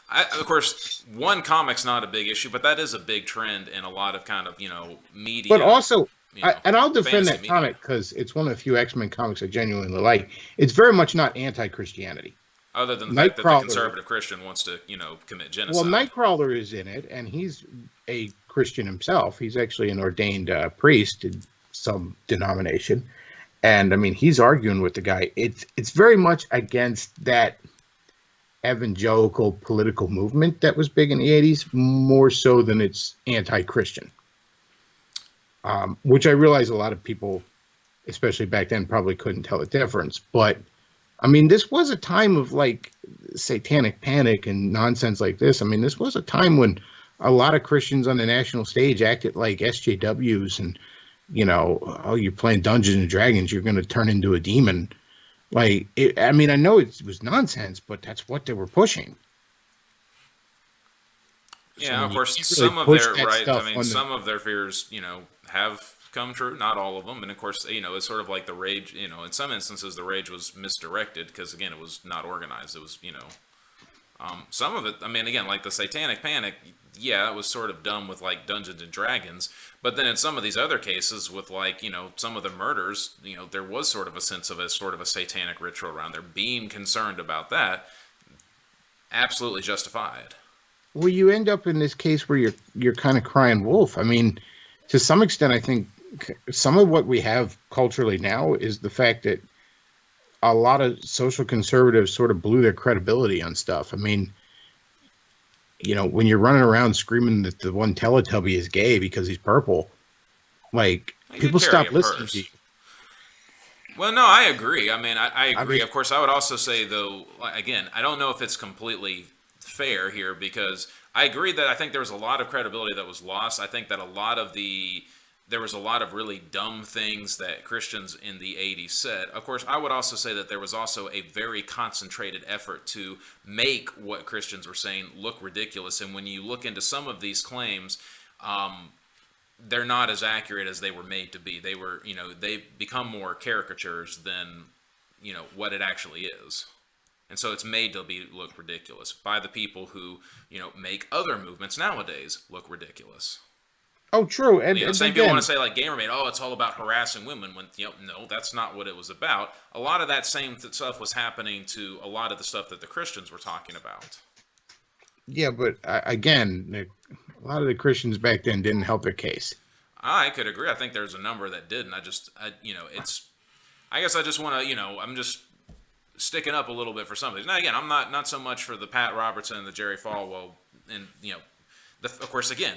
of course, one comic's not a big issue, but that is a big trend in a lot of kind of, media. But also, and I'll defend that comic because it's one of the few X-Men comics I genuinely like. It's very much not anti-Christianity. Other than the fact that the conservative Christian wants to, commit genocide. Well, Nightcrawler is in it, and he's a Christian himself. He's actually an ordained priest in some denomination. And, he's arguing with the guy. It's very much against that evangelical political movement that was big in the 80s, more so than it's anti-Christian. Which I realize a lot of people, especially back then, probably couldn't tell the difference. But I mean, this was a time of like satanic panic and nonsense like this. I mean, this was a time when a lot of Christians on the national stage acted like SJWs and, oh, you're playing Dungeons and Dragons, you're going to turn into a demon. Like, I mean, I know it was nonsense, but that's what they were pushing. Yeah, of You course, can't really some of push their that right. stuff I mean, on some of their fears, have come true. Not all of them, and of course, it's sort of like the rage. In some instances, the rage was misdirected because again, it was not organized. It was, some of it. I mean, again, like the Satanic Panic. Yeah, it was sort of done with like Dungeons and Dragons, but then in some of these other cases, with like some of the murders, there was sort of a sense of a sort of a satanic ritual around there. Being concerned about that, absolutely justified. Well, you end up in this case where you're kind of crying wolf. I mean, to some extent, I think some of what we have culturally now is the fact that a lot of social conservatives sort of blew their credibility on stuff. I mean, when you're running around screaming that the one Teletubby is gay because he's purple, like He people did carry stop a listening purse. to you. Well, no, I agree. I mean, I I agree. mean, Of course, I would also say, though, again, I don't know if it's completely fair here because I agree that I think there was a lot of credibility that was lost. I think that there was a lot of really dumb things that Christians in the 80s said. Of course, I would also say that there was also a very concentrated effort to make what Christians were saying look ridiculous. And when you look into some of these claims, they're not as accurate as they were made to be. They were, they become more caricatures than, what it actually is. And so it's made to look ridiculous by the people who, make other movements nowadays look ridiculous. oh, true. And Same people again, want to say like Gamermaid, oh, it's all about harassing women. When no, that's not what it was about. A lot of that same stuff was happening to a lot of the stuff that the Christians were talking about. yeah, but again, a lot of the Christians back then didn't help their case. I could agree. I think there's a number that didn't. It's. I guess I just want to, I'm just sticking up a little bit for some of these. Now, again, I'm not so much for the Pat Robertson and the Jerry Falwell, and of course, again,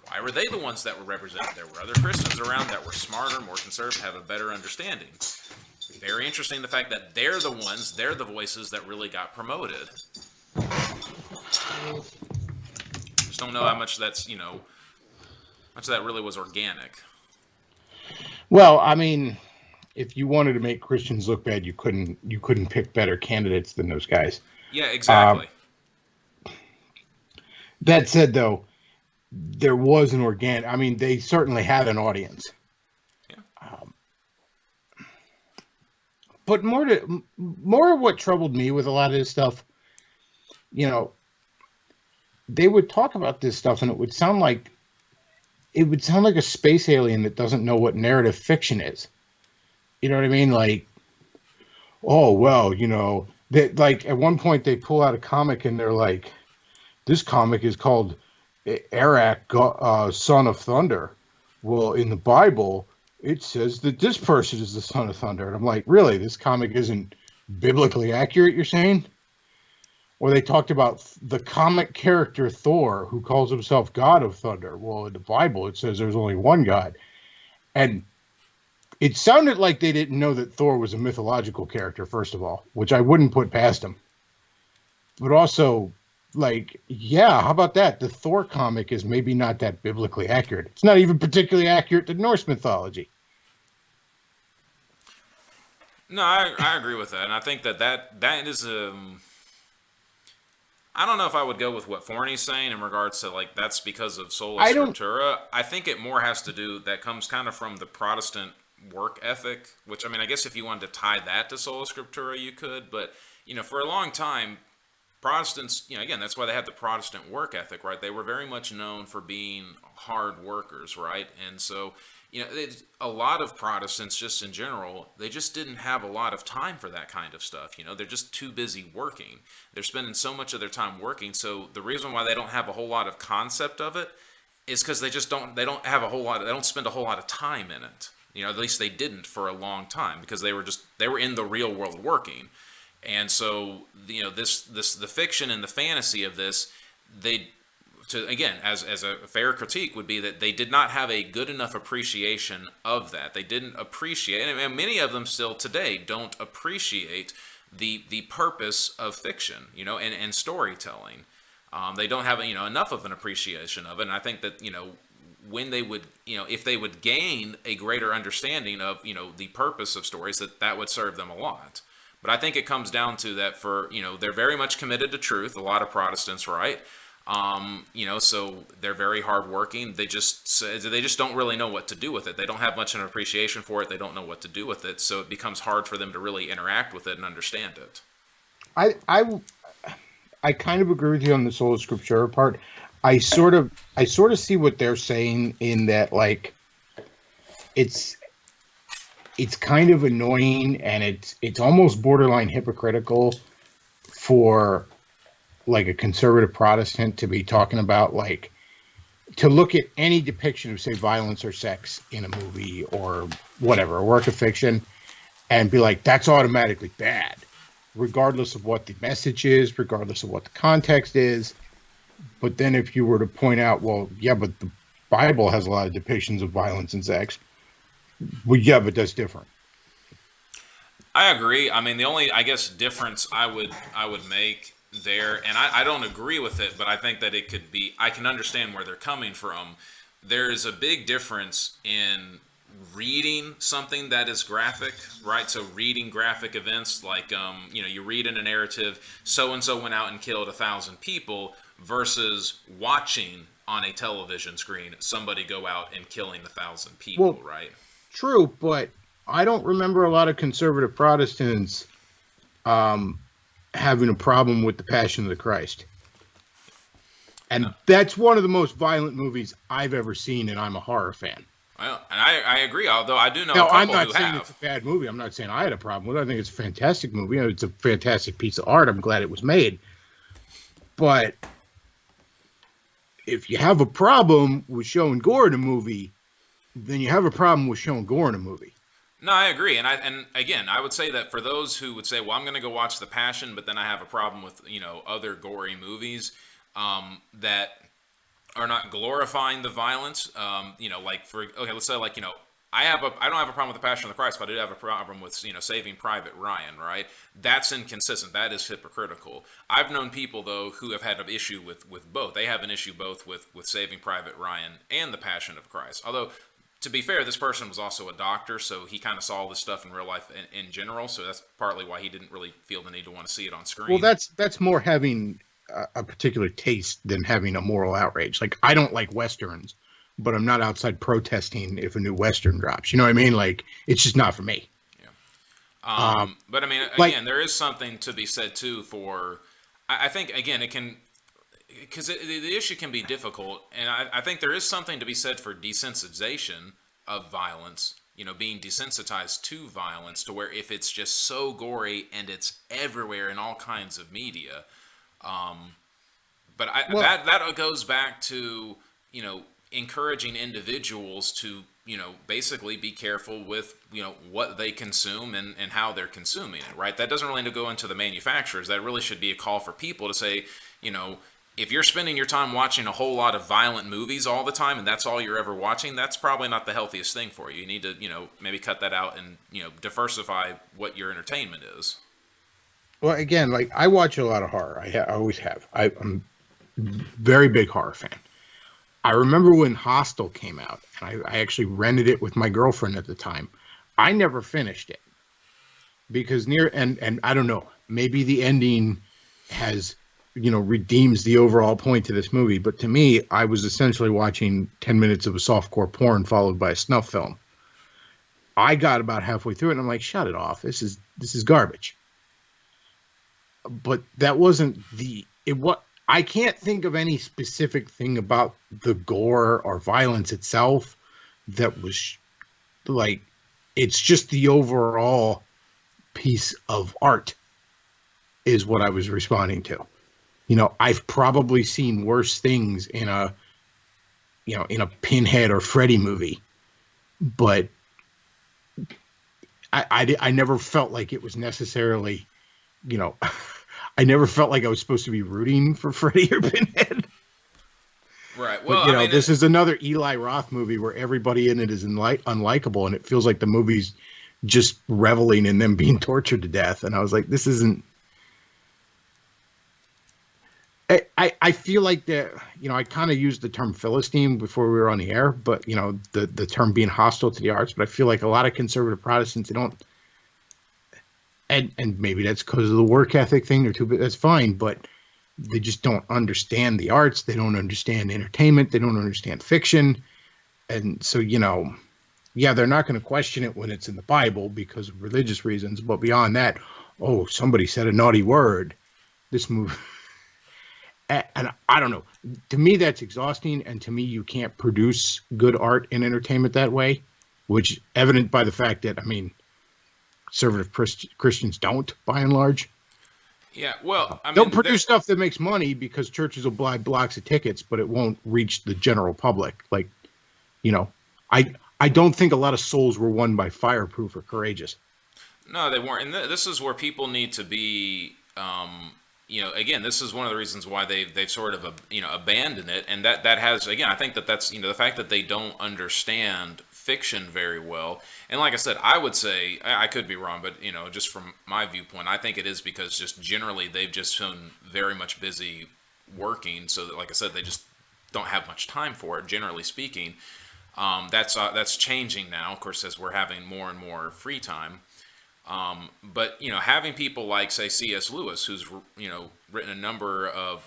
why were they the ones that were represented? There were other Christians around that were smarter, more conservative, have a better understanding. Very interesting, the fact that they're the voices that really got promoted. Just don't know how much that's, much of that really was organic. Well, I mean, if you wanted to make Christians look bad, you couldn't pick better candidates than those guys. Yeah, exactly. That said, though, there was an organic. I mean, they certainly had an audience. Yeah. But more of what troubled me with a lot of this stuff, they would talk about this stuff, and it would sound like a space alien that doesn't know what narrative fiction is. You know what I mean? Like, oh well, that like at one point they pull out a comic and they're like, this comic is called Arak, Son of Thunder. Well, in the Bible, it says that this person is the Son of Thunder. And I'm like, really? This comic isn't biblically accurate, you're saying? Or they talked about the comic character Thor, who calls himself God of Thunder. Well, in the Bible, it says there's only one God. And it sounded like they didn't know that Thor was a mythological character, first of all, which I wouldn't put past them. But also, like, yeah, how about that? The Thor comic is maybe not that biblically accurate. It's not even particularly accurate to Norse mythology. No, I agree with that, and I think that is I don't know if I would go with what Forney's saying in regards to like that's because of sola scriptura. I think it more has to do that comes kind of from the Protestant work ethic, which I mean, I guess if you wanted to tie that to sola scriptura, you could, but for a long time, Protestants, again, that's why they had the Protestant work ethic, right? They were very much known for being hard workers, right? And so, a lot of Protestants, just in general, they just didn't have a lot of time for that kind of stuff. They're just too busy working. They're spending so much of their time working. So the reason why they don't have a whole lot of concept of it is because they don't spend a whole lot of time in it. At least they didn't for a long time because they were in the real world working. And so, the fiction and the fantasy of this, as a fair critique would be that they did not have a good enough appreciation of that. They didn't appreciate, and many of them still today don't appreciate the purpose of fiction, and storytelling. They don't have enough of an appreciation of it, and I think that when they would if they would gain a greater understanding of the purpose of stories, that would serve them a lot. But I think it comes down to that for they're very much committed to truth. A lot of Protestants, right? So they're very hardworking. They just don't really know what to do with it. They don't have much of an appreciation for it. They don't know what to do with it. So it becomes hard for them to really interact with it and understand it. I kind of agree with you on the sola scriptura part. I sort of see what they're saying in that, like, it's kind of annoying, and it's almost borderline hypocritical for like a conservative Protestant to be talking about, like, to look at any depiction of, say, violence or sex in a movie or whatever, a work of fiction, and be like, that's automatically bad, regardless of what the message is, regardless of what the context is. But then if you were to point out, well, yeah, but the Bible has a lot of depictions of violence and sex. Well, yeah, but that's different. I agree. I mean, the only, I guess, difference I would make there, and I don't agree with it, but I think that it could be, I can understand where they're coming from. There is a big difference in reading something that is graphic, right? So reading graphic events, like, you read in a narrative, so-and-so went out and killed 1,000 people, versus watching on a television screen somebody go out and killing 1,000 people, Well, right? true, but I don't remember a lot of conservative Protestants having a problem with the Passion of the Christ. And that's one of the most violent movies I've ever seen, and I'm a horror fan. Well, and I agree, although I do know Now, a I'm couple not who saying have. it's a bad movie. I'm not saying I had a problem with it. I think it's a fantastic movie. It's a fantastic piece of art. I'm glad it was made. But if you have a problem with showing gore in a movie, then you have a problem with showing gore in a movie. No, I agree, and again, I would say that for those who would say, "Well, I'm going to go watch The Passion," but then I have a problem with other gory movies that are not glorifying the violence. Let's say I don't have a problem with The Passion of the Christ, but I do have a problem with Saving Private Ryan. Right? That's inconsistent. That is hypocritical. I've known people though who have had an issue with both. They have an issue both with Saving Private Ryan and The Passion of Christ. Although, to be fair, this person was also a doctor, so he kind of saw this stuff in real life in general. So that's partly why he didn't really feel the need to want to see it on screen. Well, that's more having a particular taste than having a moral outrage. Like, I don't like Westerns, but I'm not outside protesting if a new Western drops. You know what I mean? Like, it's just not for me. But I mean, again, there is something to be said too for. I think again, it can, because the issue can be difficult, and I think there is something to be said for desensitization of violence. Being desensitized to violence, to where if it's just so gory and it's everywhere in all kinds of media. That goes back to encouraging individuals to basically be careful with what they consume and how they're consuming it, right? That doesn't really go into the manufacturers. That really should be a call for people to say, if you're spending your time watching a whole lot of violent movies all the time and that's all you're ever watching, that's probably not the healthiest thing for you. You need to maybe cut that out and diversify what your entertainment is. Well, again, like, I watch a lot of horror. I always have. I'm a very big horror fan. I remember when Hostel came out, and I actually rented it with my girlfriend at the time. I never finished it because and I don't know, maybe the ending has, redeems the overall point to this movie. But to me, I was essentially watching 10 minutes of a softcore porn followed by a snuff film. I got about halfway through it and I'm like, shut it off. This is garbage. But that wasn't I can't think of any specific thing about the gore or violence itself that was like, it's just the overall piece of art is what I was responding to. I've probably seen worse things in a Pinhead or Freddy movie, but I never felt like it was necessarily, I never felt like I was supposed to be rooting for Freddy or Pinhead. Right. Well, but, this is another Eli Roth movie where everybody in it is unlikable, and it feels like the movie's just reveling in them being tortured to death. And I was like, this isn't. I feel like that, I kind of used the term Philistine before we were on the air, but the term being hostile to the arts. But I feel like a lot of conservative Protestants, they don't, and maybe that's because of the work ethic thing or two, but that's fine. But they just don't understand the arts. They don't understand entertainment. They don't understand fiction. And so, yeah, they're not going to question it when it's in the Bible because of religious reasons. But beyond that, oh, somebody said a naughty word. This movie. And I don't know. To me, that's exhausting. And to me, you can't produce good art and entertainment that way, which evident by the fact that, conservative Christians don't, by and large. Yeah, well, they'll produce stuff that makes money because churches will buy blocks of tickets, but it won't reach the general public. Like, I don't think a lot of souls were won by Fireproof or Courageous. No, they weren't. And this is where people need to be. Again, this is one of the reasons why they've sort of abandoned it, and that has, again, I think that's the fact that they don't understand fiction very well. And like I said, I would say I could be wrong, but just from my viewpoint, I think it is because just generally they've just been very much busy working, so that, like I said, they just don't have much time for it. Generally speaking, that's changing now, of course, as we're having more and more free time. But having people like, say, C.S. Lewis, who's written a number of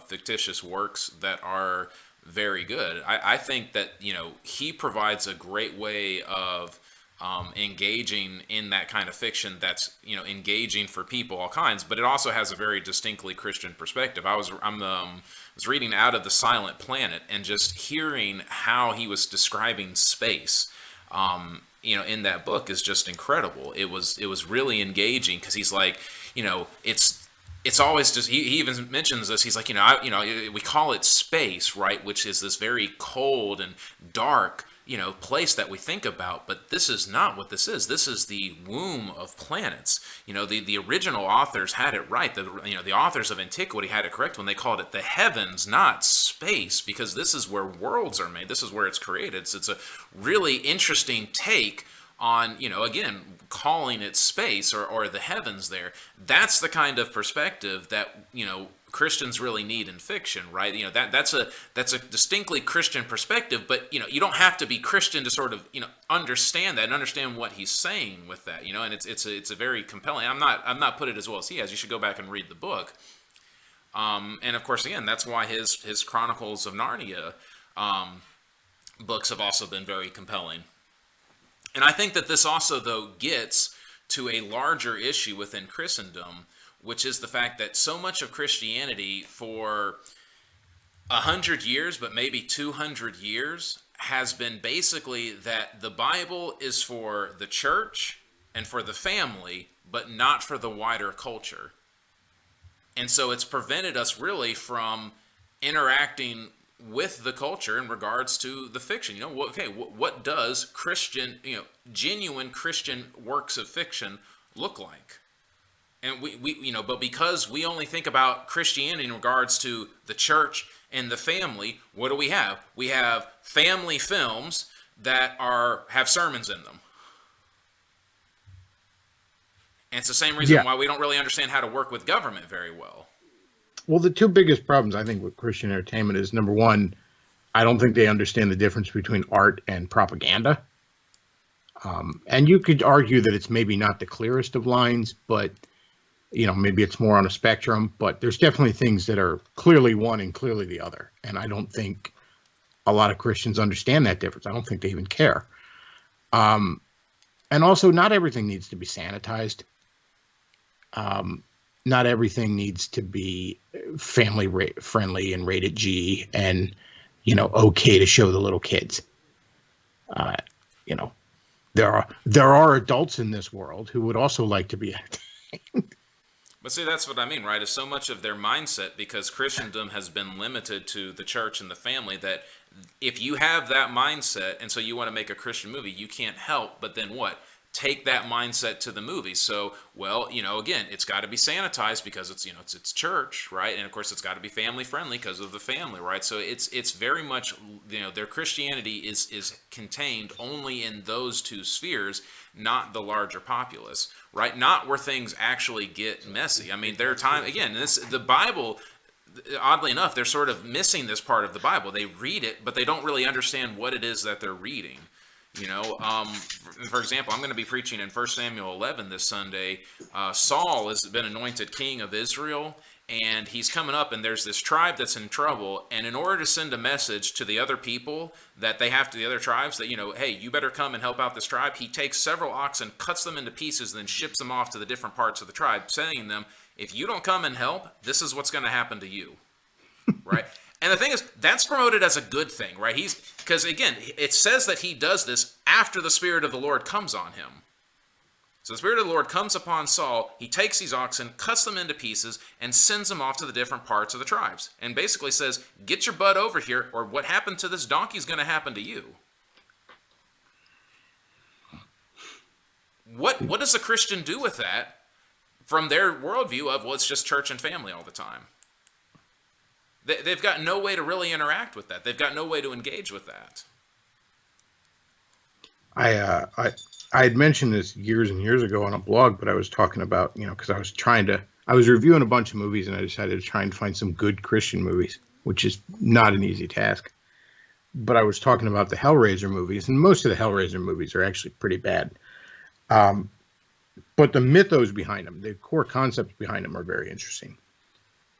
fictitious works that are very good. I think that he provides a great way of engaging in that kind of fiction that's engaging for people all kinds, but it also has a very distinctly Christian perspective. I was reading Out of the Silent Planet and just hearing how he was describing space. In that book is just incredible. It was really engaging because he's like, it's always just, he even mentions this. He's like, we call it space, right? Which is this very cold and dark, place that we think about, but this is not what this is. This is the womb of planets. The original authors had it right. The authors of antiquity had it correct when they called it the heavens, not space, because this is where worlds are made. This is where it's created. So it's a really interesting take on, again, calling it space or the heavens there. That's the kind of perspective that, Christians really need in fiction, right? That's a distinctly Christian perspective, but you don't have to be Christian to sort of understand that and understand what he's saying with that, and it's a very compelling. I'm not put it as well as he has. You should go back and read the book. And of course, again, that's why his Chronicles of Narnia books have also been very compelling. And I think that this also, though, gets to a larger issue within Christendom, which is the fact that so much of Christianity for 100 years, but maybe 200 years, has been basically that the Bible is for the church and for the family, but not for the wider culture. And so it's prevented us really from interacting with the culture in regards to the fiction. What does Christian, genuine Christian works of fiction look like? And we but because we only think about Christianity in regards to the church and the family, what do we have? We have family films that have sermons in them. And it's the same reason why we don't really understand how to work with government very well. Well, the two biggest problems, I think, with Christian entertainment is, number one, I don't think they understand the difference between art and propaganda. And you could argue that it's maybe not the clearest of lines, but, maybe it's more on a spectrum. But there's definitely things that are clearly one and clearly the other. And I don't think a lot of Christians understand that difference. I don't think they even care. And also, not everything needs to be sanitized. Not everything needs to be family friendly and rated G and, okay to show the little kids. There are adults in this world who would also like to be entertained. But see, that's what I mean, right? Is so much of their mindset, because Christendom has been limited to the church and the family, that if you have that mindset and so you want to make a Christian movie, you can't help but then what? take that mindset to the movies. So, well, again, it's got to be sanitized because it's church, right? And of course, it's got to be family friendly because of the family, right? So it's very much, their Christianity is contained only in those two spheres, not the larger populace, right? Not where things actually get messy. I mean, there are times, again, the Bible, oddly enough, they're sort of missing this part of the Bible. They read it, but they don't really understand what it is that they're reading. For example, I'm going to be preaching in 1 Samuel 11 this Sunday. Saul has been anointed king of Israel, and he's coming up, and there's this tribe that's in trouble. And in order to send a message to the other people that they have to the other tribes that, hey, you better come and help out this tribe, he takes several oxen, cuts them into pieces, and then ships them off to the different parts of the tribe, saying to them, if you don't come and help, this is what's going to happen to you, right? And the thing is, that's promoted as a good thing, right? Because again, it says that he does this after the Spirit of the Lord comes on him. So the Spirit of the Lord comes upon Saul, he takes these oxen, cuts them into pieces, and sends them off to the different parts of the tribes. And basically says, get your butt over here, or what happened to this donkey is going to happen to you. What does a Christian do with that from their worldview of, well, it's just church and family all the time? They've got no way to really interact with that. They've got no way to engage with that. I had mentioned this years and years ago on a blog, but I was talking about, because I was reviewing a bunch of movies, and I decided to try and find some good Christian movies, which is not an easy task. But I was talking about the Hellraiser movies, and most of the Hellraiser movies are actually pretty bad. But the mythos behind them, the core concepts behind them are very interesting.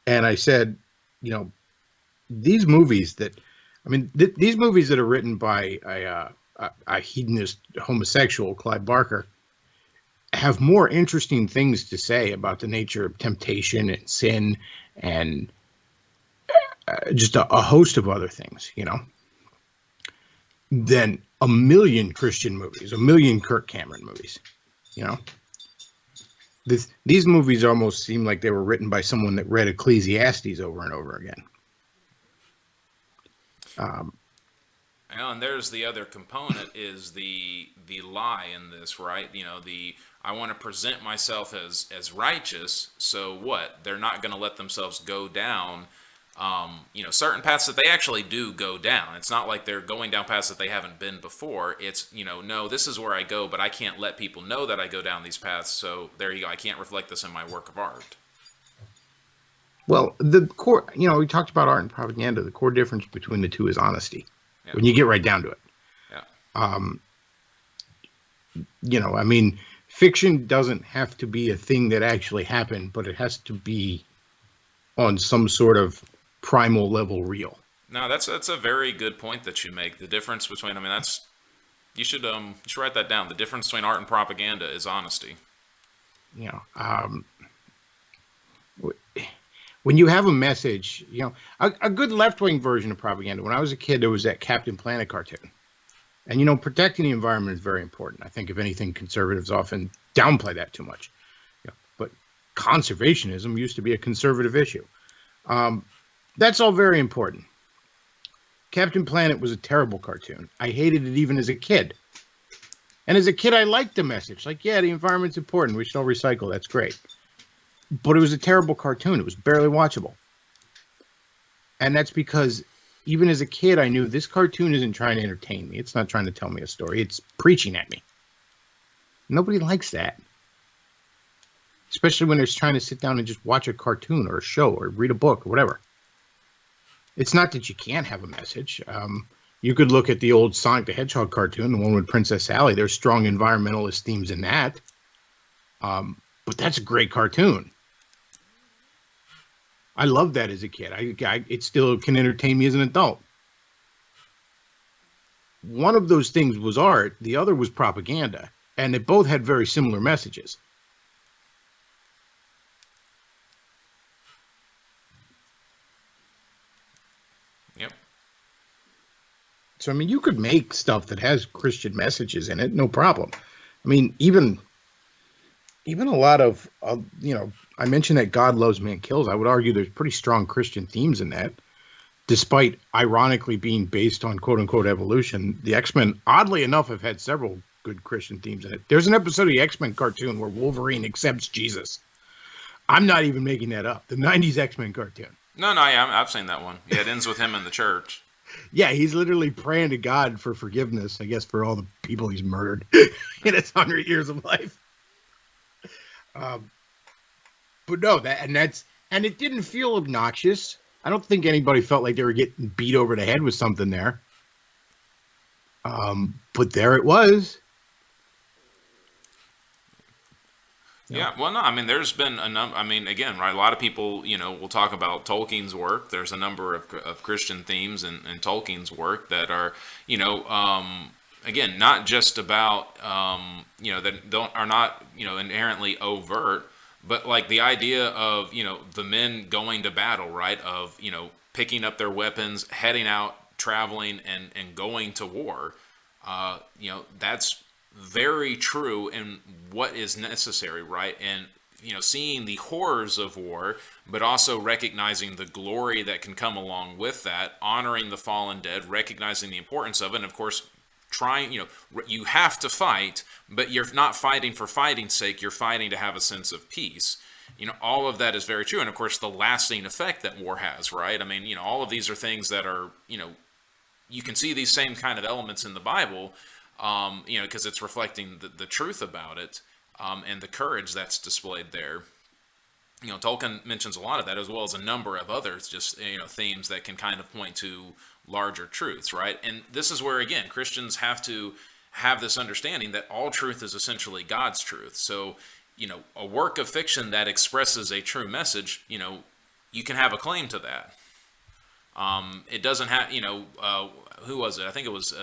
And I said, these movies that are written by a hedonist homosexual, Clive Barker, have more interesting things to say about the nature of temptation and sin and just a host of other things, than a million Christian movies, a million Kirk Cameron movies, These movies almost seem like they were written by someone that read Ecclesiastes over and over again. And there's the other component is the lie in this, right? I want to present myself as righteous, so what? They're not going to let themselves go down, certain paths that they actually do go down. It's not like they're going down paths that they haven't been before. It's, no, this is where I go, but I can't let people know that I go down these paths, so there you go. I can't reflect this in my work of art. Well, the core, we talked about art and propaganda. The core difference between the two is honesty. Yeah. When you get right down to it. Yeah. Fiction doesn't have to be a thing that actually happened, but it has to be on some sort of primal level real. No, that's a very good point that you make. The difference between, you should write that down. The difference between art and propaganda is honesty. When you have a message, a good left-wing version of propaganda. When I was a kid, there was that Captain Planet cartoon. And, protecting the environment is very important. I think, if anything, conservatives often downplay that too much. But conservationism used to be a conservative issue. That's all very important. Captain Planet was a terrible cartoon. I hated it even as a kid. And as a kid, I liked the message. Like, yeah, the environment's important. We should all recycle. That's great. But it was a terrible cartoon. It was barely watchable. And that's because even as a kid, I knew this cartoon isn't trying to entertain me. It's not trying to tell me a story. It's preaching at me. Nobody likes that. Especially when they're trying to sit down and just watch a cartoon or a show or read a book or whatever. It's not that you can't have a message. You could look at the old Sonic the Hedgehog cartoon, the one with Princess Sally. There's strong environmentalist themes in that. But that's a great cartoon. I loved that as a kid. It still can entertain me as an adult. One of those things was art. The other was propaganda. And they both had very similar messages. Yep. So, you could make stuff that has Christian messages in it, no problem. Even a lot of, I mentioned that God Loves, Man Kills. I would argue there's pretty strong Christian themes in that, despite ironically being based on quote-unquote evolution. The X-Men, oddly enough, have had several good Christian themes in it. There's an episode of the X-Men cartoon where Wolverine accepts Jesus. I'm not even making that up. The 90s X-Men cartoon. No, yeah, I've seen that one. Yeah, it ends with him in the church. Yeah, he's literally praying to God for forgiveness, I guess, for all the people he's murdered in his 100 years of life. But no, and it didn't feel obnoxious. I don't think anybody felt like they were getting beat over the head with something there. But there it was. Yeah, well, no, I mean, there's been a number. I mean, again, right? A lot of people, will talk about Tolkien's work. There's a number of Christian themes in Tolkien's work that are, again, not just about, that are not, inherently overt, but like the idea of, the men going to battle, right? Of, picking up their weapons, heading out, traveling, and going to war. That's very true in what is necessary, right? And seeing the horrors of war, but also recognizing the glory that can come along with that, honoring the fallen dead, recognizing the importance of it, and of course trying, you have to fight, but you're not fighting for fighting's sake, you're fighting to have a sense of peace. All of that is very true, and of course the lasting effect that war has, right? I mean, all of these are things that are, you can see these same kind of elements in the Bible, because it's reflecting the truth about it, and the courage that's displayed there. Tolkien mentions a lot of that, as well as a number of others, just, themes that can kind of point to larger truths, right? And this is where, again, Christians have to have this understanding that all truth is essentially God's truth. So, a work of fiction that expresses a true message, you can have a claim to that. It doesn't have, who was it? I think it was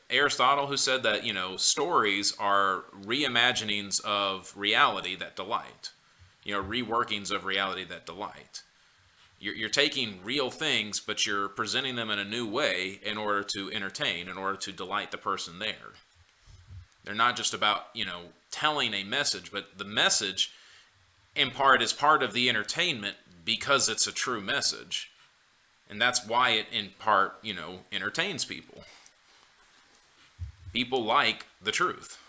Aristotle who said that, stories are reimaginings of reality that delight, reworkings of reality that delight. You're taking real things, but you're presenting them in a new way in order to entertain, in order to delight the person there. They're not just about, telling a message, but the message, in part, is part of the entertainment because it's a true message. And that's why it, in part, entertains people. People like the truth.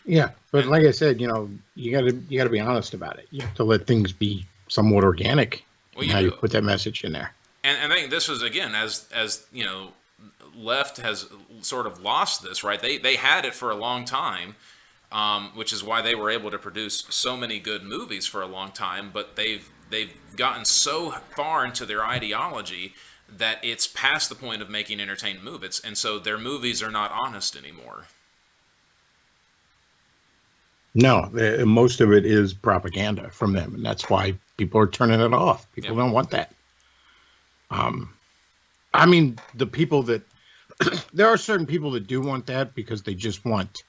Yeah, but like I said, you gotta be honest about it. You have to let things be somewhat organic. Well, how you put that message in there. And I think this was, again, as left has sort of lost this, right? They had it for a long time, which is why they were able to produce so many good movies for a long time. But they've gotten so far into their ideology that it's past the point of making entertainment movies, and so their movies are not honest anymore. No, most of it is propaganda from them, and that's why people are turning it off. People don't want that. I mean, the people that there are certain people that do want that because they just want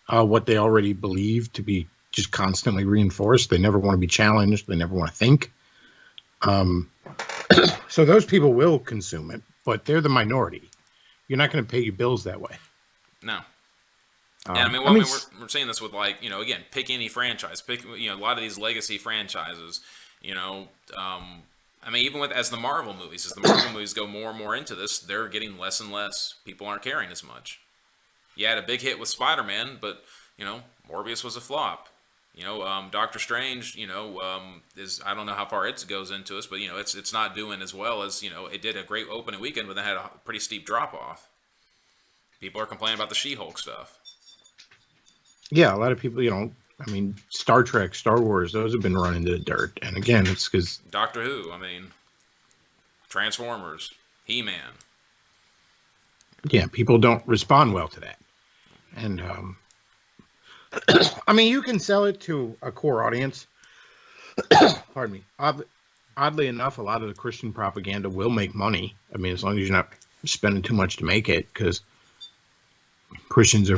what they already believe to be just constantly reinforced. They never want to be challenged. They never want to think. So those people will consume it, but they're the minority. You're not going to pay your bills that way. No. And we're seeing this with, like, again, pick any franchise, pick, a lot of these legacy franchises, even as the Marvel movies go more and more into this, they're getting less and less. People aren't caring as much. You had a big hit with Spider-Man, but, Morbius was a flop. Doctor Strange, is, I don't know how far it goes into us, but, it's not doing as well as, it did a great opening weekend, but then had a pretty steep drop off. People are complaining about the She-Hulk stuff. Yeah, a lot of people, Star Trek, Star Wars, those have been run into the dirt. And again, it's because Doctor Who, Transformers, He-Man. Yeah, people don't respond well to that. And, you can sell it to a core audience. Pardon me. Oddly enough, a lot of the Christian propaganda will make money. As long as you're not spending too much to make it, because Christians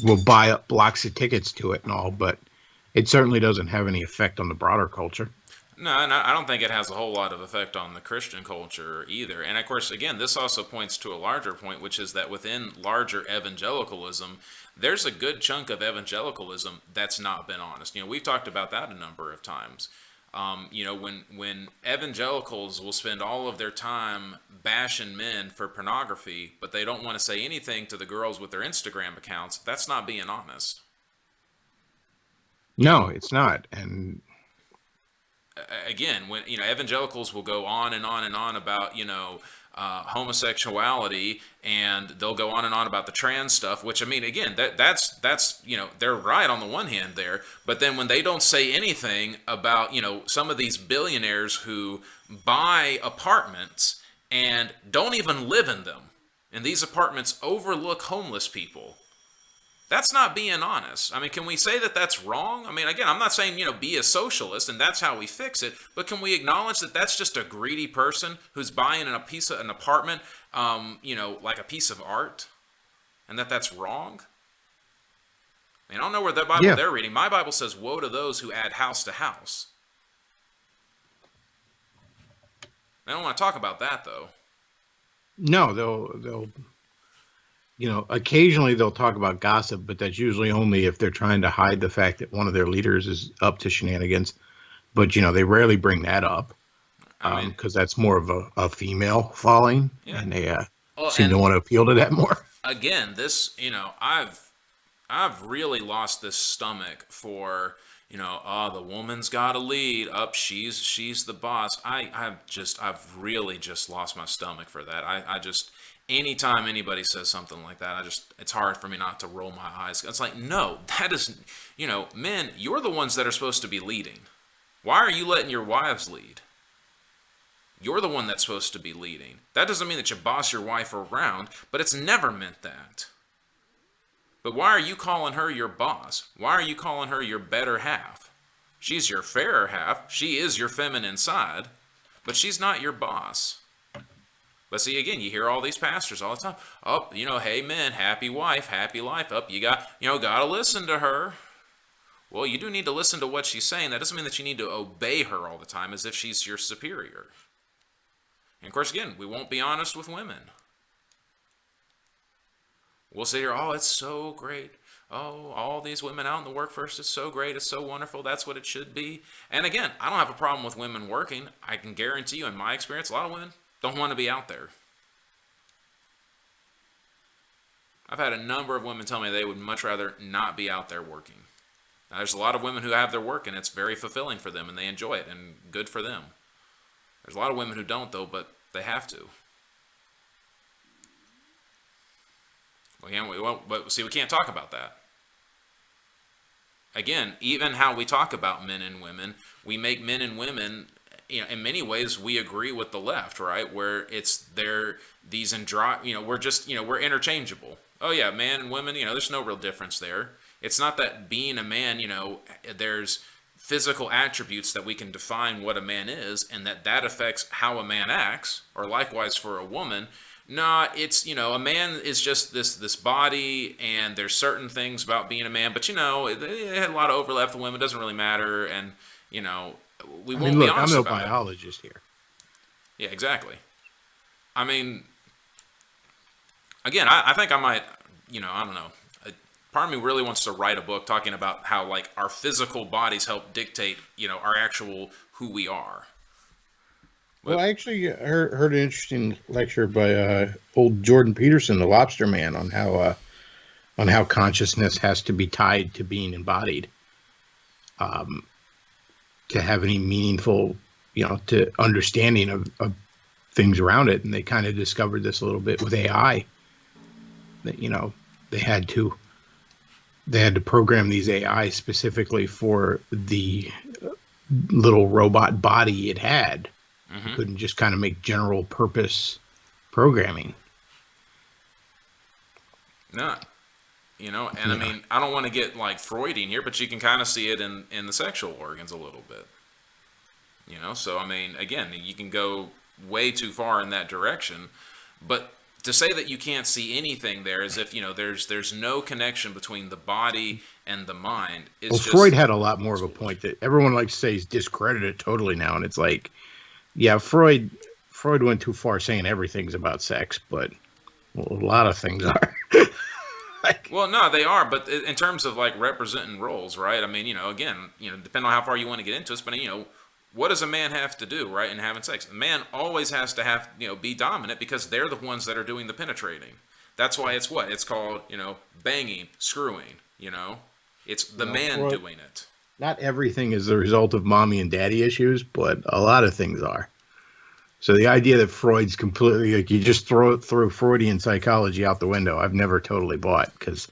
will buy up blocks of tickets to it and all, but it certainly doesn't have any effect on the broader culture. No, and I don't think it has a whole lot of effect on the Christian culture either. And of course, again, this also points to a larger point, which is that within larger evangelicalism, there's a good chunk of evangelicalism that's not been honest. We've talked about that a number of times. When evangelicals will spend all of their time bashing men for pornography, but they don't want to say anything to the girls with their Instagram accounts, that's not being honest. No, it's not. And Again, when evangelicals will go on and on and on about homosexuality, and they'll go on and on about the trans stuff, which, I mean, again, that's they're right on the one hand there, but then when they don't say anything about some of these billionaires who buy apartments and don't even live in them, and these apartments overlook homeless people. That's not being honest. I mean, can we say that that's wrong? I mean, again, I'm not saying, be a socialist and that's how we fix it, but can we acknowledge that that's just a greedy person who's buying an apartment, like a piece of art, and that's wrong? I mean, I don't know where that Bible they're reading. My Bible says, woe to those who add house to house. I don't want to talk about that, though. No, they'll occasionally they'll talk about gossip, but that's usually only if they're trying to hide the fact that one of their leaders is up to shenanigans. But, they rarely bring that up because that's more of a female following, and they seem to want to appeal to that more. Again, this, I've really lost this stomach for, the woman's got to lead up. She's the boss. I've really just lost my stomach for that. I just, anytime anybody says something like that, it's hard for me not to roll my eyes. It's like, no, that is, men, you're the ones that are supposed to be leading. Why are you letting your wives lead? You're the one that's supposed to be leading. That doesn't mean that you boss your wife around, but it's never meant that. But why are you calling her your boss? Why are you calling her your better half? She's your fairer half. She is your feminine side, but she's not your boss. But see, again, you hear all these pastors all the time. Oh, hey, men, happy wife, happy life. Up, you got to listen to her. Well, you do need to listen to what she's saying. That doesn't mean that you need to obey her all the time as if she's your superior. And of course, again, we won't be honest with women. We'll sit here, oh, it's so great. Oh, all these women out in the workforce is so great. It's so wonderful. That's what it should be. And again, I don't have a problem with women working. I can guarantee you, in my experience, a lot of women don't want to be out there. I've had a number of women tell me they would much rather not be out there working. Now, there's a lot of women who have their work, and it's very fulfilling for them, and they enjoy it, and good for them. There's a lot of women who don't, though, but they have to. But see, we can't talk about that. Again, even how we talk about men and women, we make men and women, in many ways we agree with the left, right? Where we're interchangeable. Oh yeah, man and women, there's no real difference there. It's not that being a man, there's physical attributes that we can define what a man is, and that affects how a man acts, or likewise for a woman. No, it's, a man is just this body, and there's certain things about being a man, but it had a lot of overlap with women, doesn't really matter, and, we won't be honest about it. I'm no biologist here. Yeah, exactly. I mean, again, I think I might, I don't know. Part of me really wants to write a book talking about how, like, our physical bodies help dictate, our actual who we are. Well, I actually heard an interesting lecture by old Jordan Peterson, the Lobster Man, on how consciousness has to be tied to being embodied, to have any meaningful, to understanding of things around it. And they kind of discovered this a little bit with AI. That they had to program these AI specifically for the little robot body it had. Mm-hmm. Couldn't just kind of make general purpose programming. No, I mean, I don't want to get like Freudian here, but you can kind of see it in the sexual organs a little bit. So I mean, again, you can go way too far in that direction, but to say that you can't see anything there as if, there's no connection between the body and the mind. Freud had a lot more of a point that everyone likes to say is discredited totally now, and it's like, yeah, Freud went too far saying everything's about sex, but a lot of things are. Well, no, they are, but in terms of like representing roles, right? I mean, again, depending on how far you want to get into this, but what does a man have to do, right, in having sex? A man always has to have, be dominant because they're the ones that are doing the penetrating. That's why it's what? It's called, banging, screwing, It's the man doing it. Not everything is the result of mommy and daddy issues, but a lot of things are. So the idea that Freud's completely, like, you just throw Freudian psychology out the window, I've never totally bought, because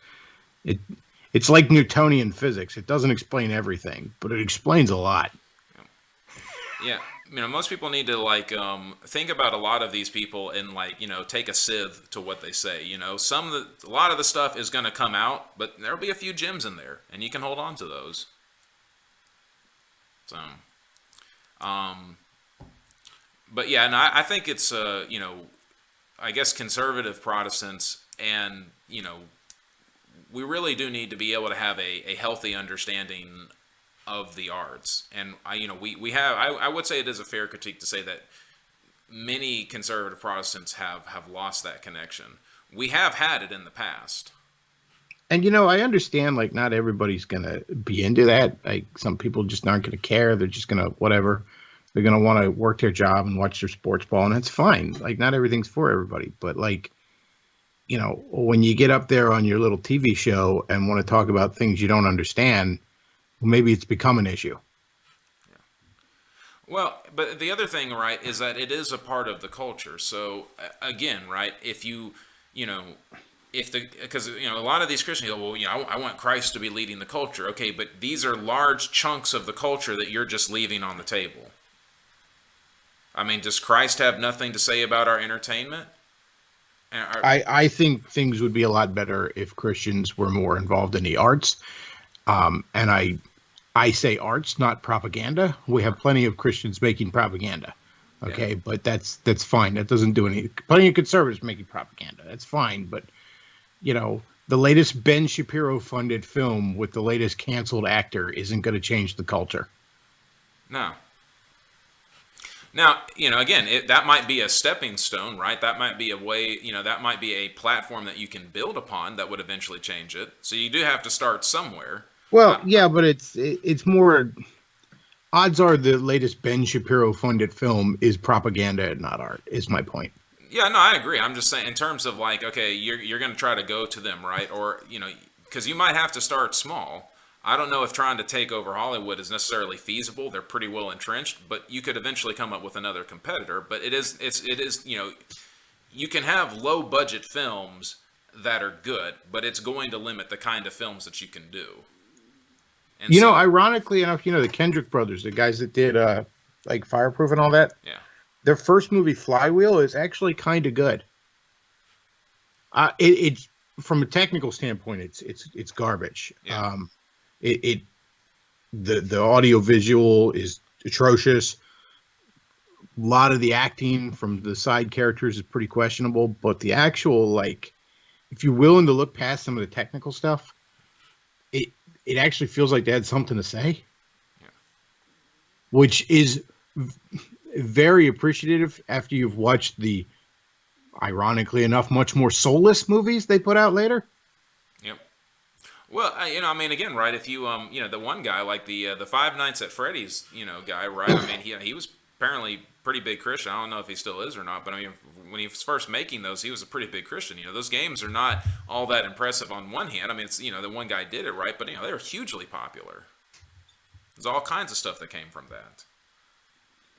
it's like Newtonian physics. It doesn't explain everything, but it explains a lot. Yeah, most people need to think about a lot of these people and take a sieve to what they say. A lot of the stuff is going to come out, but there'll be a few gems in there, and you can hold on to those. So, but yeah, and I think it's I guess conservative Protestants, and we really do need to be able to have a healthy understanding of the arts. And we have, I would say it is a fair critique to say that many conservative Protestants have lost that connection. We have had it in the past. And I understand, like, not everybody's gonna be into that. Like, some people just aren't gonna care. They're just gonna whatever. They're gonna want to work their job and watch their sports ball, and that's fine. Like, not everything's for everybody. But like, when you get up there on your little TV show and want to talk about things you don't understand, well, maybe it's become an issue. Yeah. Well, but the other thing, right, is that it is a part of the culture. So again, right, if because a lot of these Christians go, well, I want Christ to be leading the culture. Okay, but these are large chunks of the culture that you're just leaving on the table. I mean, does Christ have nothing to say about our entertainment? I think things would be a lot better if Christians were more involved in the arts. And I say arts, not propaganda. We have plenty of Christians making propaganda. Okay, yeah. But that's fine. That doesn't do anything. Plenty of conservatives making propaganda. That's fine. But the latest Ben Shapiro funded film with the latest canceled actor isn't going to change the culture. No. Now, again, that might be a stepping stone, right? That might be a way, that might be a platform that you can build upon that would eventually change it. So you do have to start somewhere. Well, yeah, but it's more, odds are the latest Ben Shapiro funded film is propaganda and not art, is my point. Yeah, no, I agree. I'm just saying in terms of okay, you're going to try to go to them, right? Or, because you might have to start small. I don't know if trying to take over Hollywood is necessarily feasible. They're pretty well entrenched, but you could eventually come up with another competitor. But it is, you can have low budget films that are good, but it's going to limit the kind of films that you can do. And ironically enough, the Kendrick brothers, the guys that did like Fireproof and all that. Yeah. Their first movie, Flywheel, is actually kind of good. It's from a technical standpoint, it's garbage. Yeah. The audio visual is atrocious. A lot of the acting from the side characters is pretty questionable, but the actual, if you're willing to look past some of the technical stuff, it actually feels like they had something to say. Yeah. Which is very appreciative after you've watched the, ironically enough, much more soulless movies they put out later. Yep. Well, again, right, if you, the one guy, like the Five Nights at Freddy's, guy, right, I mean, he was apparently pretty big Christian. I don't know if he still is or not, but when he was first making those, he was a pretty big Christian. Those games are not all that impressive on one hand. I mean, it's, the one guy did it, right, but, they were hugely popular. There's all kinds of stuff that came from that.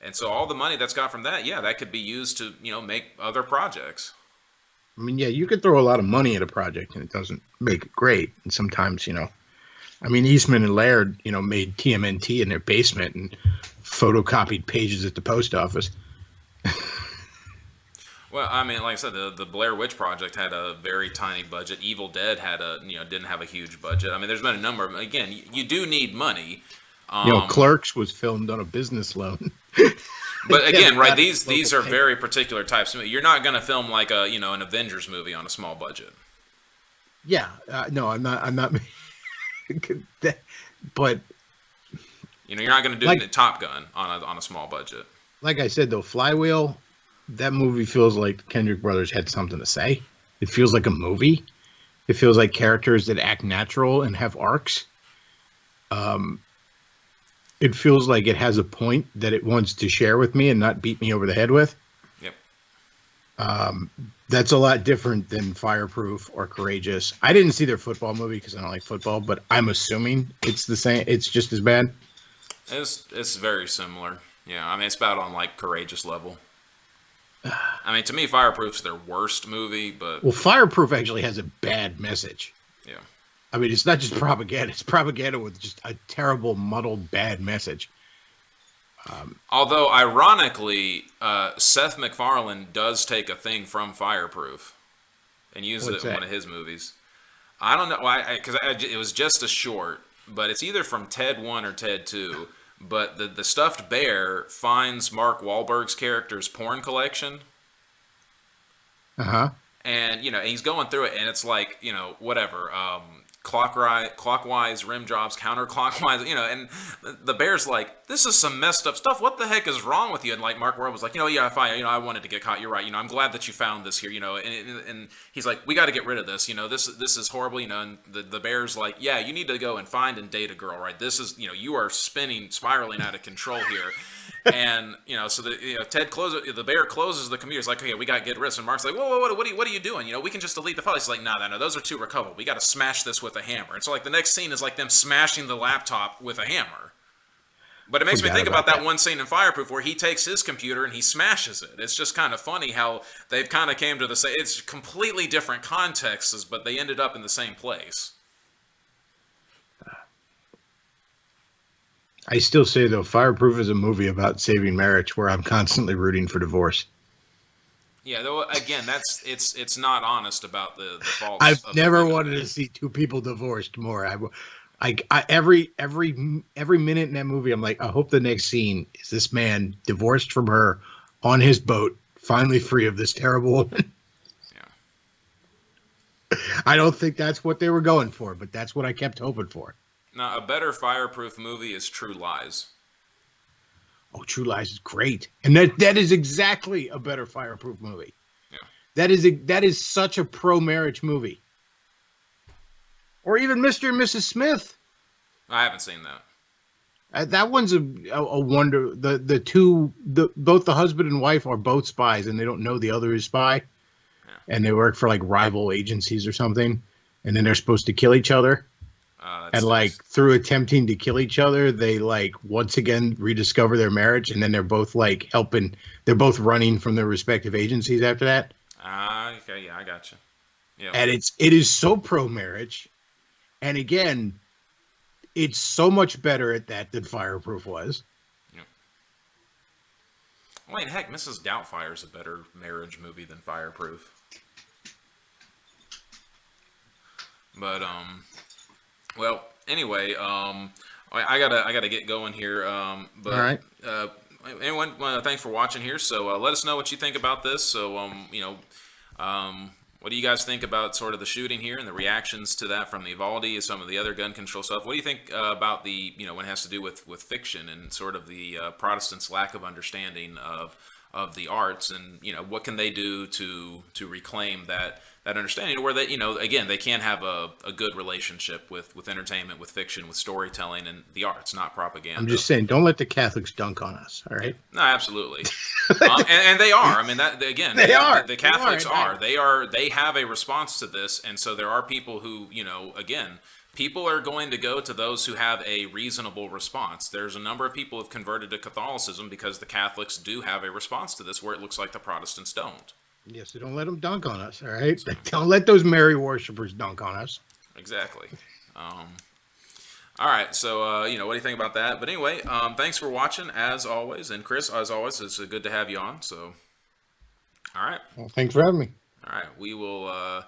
And so all the money that's got from that, yeah, that could be used to, make other projects. I mean, yeah, you could throw a lot of money at a project and it doesn't make it great. And sometimes, Eastman and Laird, made TMNT in their basement and photocopied pages at the post office. Well, I mean, like I said, the Blair Witch Project had a very tiny budget. Evil Dead had didn't have a huge budget. I mean, there's been a number of, again, you do need money. Clerks was filmed on a business loan. But again, right, these are very particular types. You're not going to film like an Avengers movie on a small budget. Yeah, no, I'm not. But you're not going to do Top Gun on a small budget. Like I said, though, Flywheel, that movie feels like the Kendrick brothers had something to say. It feels like a movie. It feels like characters that act natural and have arcs. it feels like it has a point that it wants to share with me and not beat me over the head with. Yep. That's a lot different than Fireproof or Courageous. I didn't see their football movie because I don't like football, but I'm assuming it's the same. It's just as bad. It's very similar. Yeah, I mean, it's about on like Courageous level. I mean, to me, Fireproof's their worst movie, but Well, Fireproof actually has a bad message. yeah. I mean, it's not just propaganda. It's propaganda with just a terrible, muddled, bad message. Although, ironically, Seth MacFarlane does take a thing from Fireproof and uses What's it in that? one of his movies. I don't know why, because it was just a short, but it's either from Ted 1 or Ted 2. But the stuffed bear finds Mark Wahlberg's character's porn collection. Uh-huh. And, he's going through it, and it's like, whatever, clockwise rim jobs, counterclockwise, and the bear's like, this is some messed up stuff. What the heck is wrong with you? And like Mark Wahlberg was like, yeah, fine, I wanted to get caught. You're right. I'm glad that you found this here, and he's like, we got to get rid of this. This is horrible, and the bear's like, yeah, you need to go and find and date a girl, right? This is, you are spiraling out of control here. And so the bear closes the computer. It's like, okay, we got to get rid of this. And Mark's like, whoa, what are you doing? We can just delete the file. He's like, no, those are too recoverable. We got to smash this with a hammer. And so like the next scene is like them smashing the laptop with a hammer. But it makes me think about that one scene in Fireproof where he takes his computer and he smashes it. It's just kind of funny how they've kind of came to the same. It's completely different contexts, but they ended up in the same place. I still say, though, Fireproof is a movie about saving marriage where I'm constantly rooting for divorce. Yeah, though again, it's not honest about the faults. I've of never the women. wanted to see two people divorced more. Every minute in that movie, I'm like, I hope the next scene is this man divorced from her on his boat, finally free of this terrible woman. Yeah. I don't think that's what they were going for, but that's what I kept hoping for. Now, a better Fireproof movie is True Lies. Oh, True Lies is great, and that is exactly a better Fireproof movie. Yeah. That is such a pro-marriage movie. Or even Mr. and Mrs. Smith. I haven't seen that. That one's a wonder. Both the husband and wife are both spies, and they don't know the other is spy, and they work for like rival agencies or something, and then they're supposed to kill each other. And like through attempting to kill each other, they like once again rediscover their marriage, and then they're both like helping. They're both running from their respective agencies after that. Okay, yeah, I got you. Yeah, And it is so pro marriage, and again, it's so much better at that than Fireproof was. Wait, heck, Mrs. Doubtfire is a better marriage movie than Fireproof. But well, anyway, I gotta get going here. But All right. Anyone, thanks for watching here. So let us know what you think about this. So what do you guys think about sort of the shooting here and the reactions to that from the Uvalde and some of the other gun control stuff? What do you think about the when it has to do with fiction and sort of the Protestants' lack of understanding of the arts, and what can they do to reclaim that understanding, where they again, they can have a good relationship with entertainment, with fiction, with storytelling, and the arts, not propaganda. I'm just saying, don't let the Catholics dunk on us. All right. No, absolutely, and they are. I mean, that again, They are. The Catholics They are. They have a response to this, and so there are people who again. People are going to go to those who have a reasonable response. There's a number of people who have converted to Catholicism because the Catholics do have a response to this, where it looks like the Protestants don't. Yes, so don't let them dunk on us. All right. Don't let those Mary worshipers dunk on us. Exactly. All right. So, what do you think about that? But anyway, thanks for watching as always. And Chris, as always, it's good to have you on. So, all right. Well, thanks for having me. All right. We will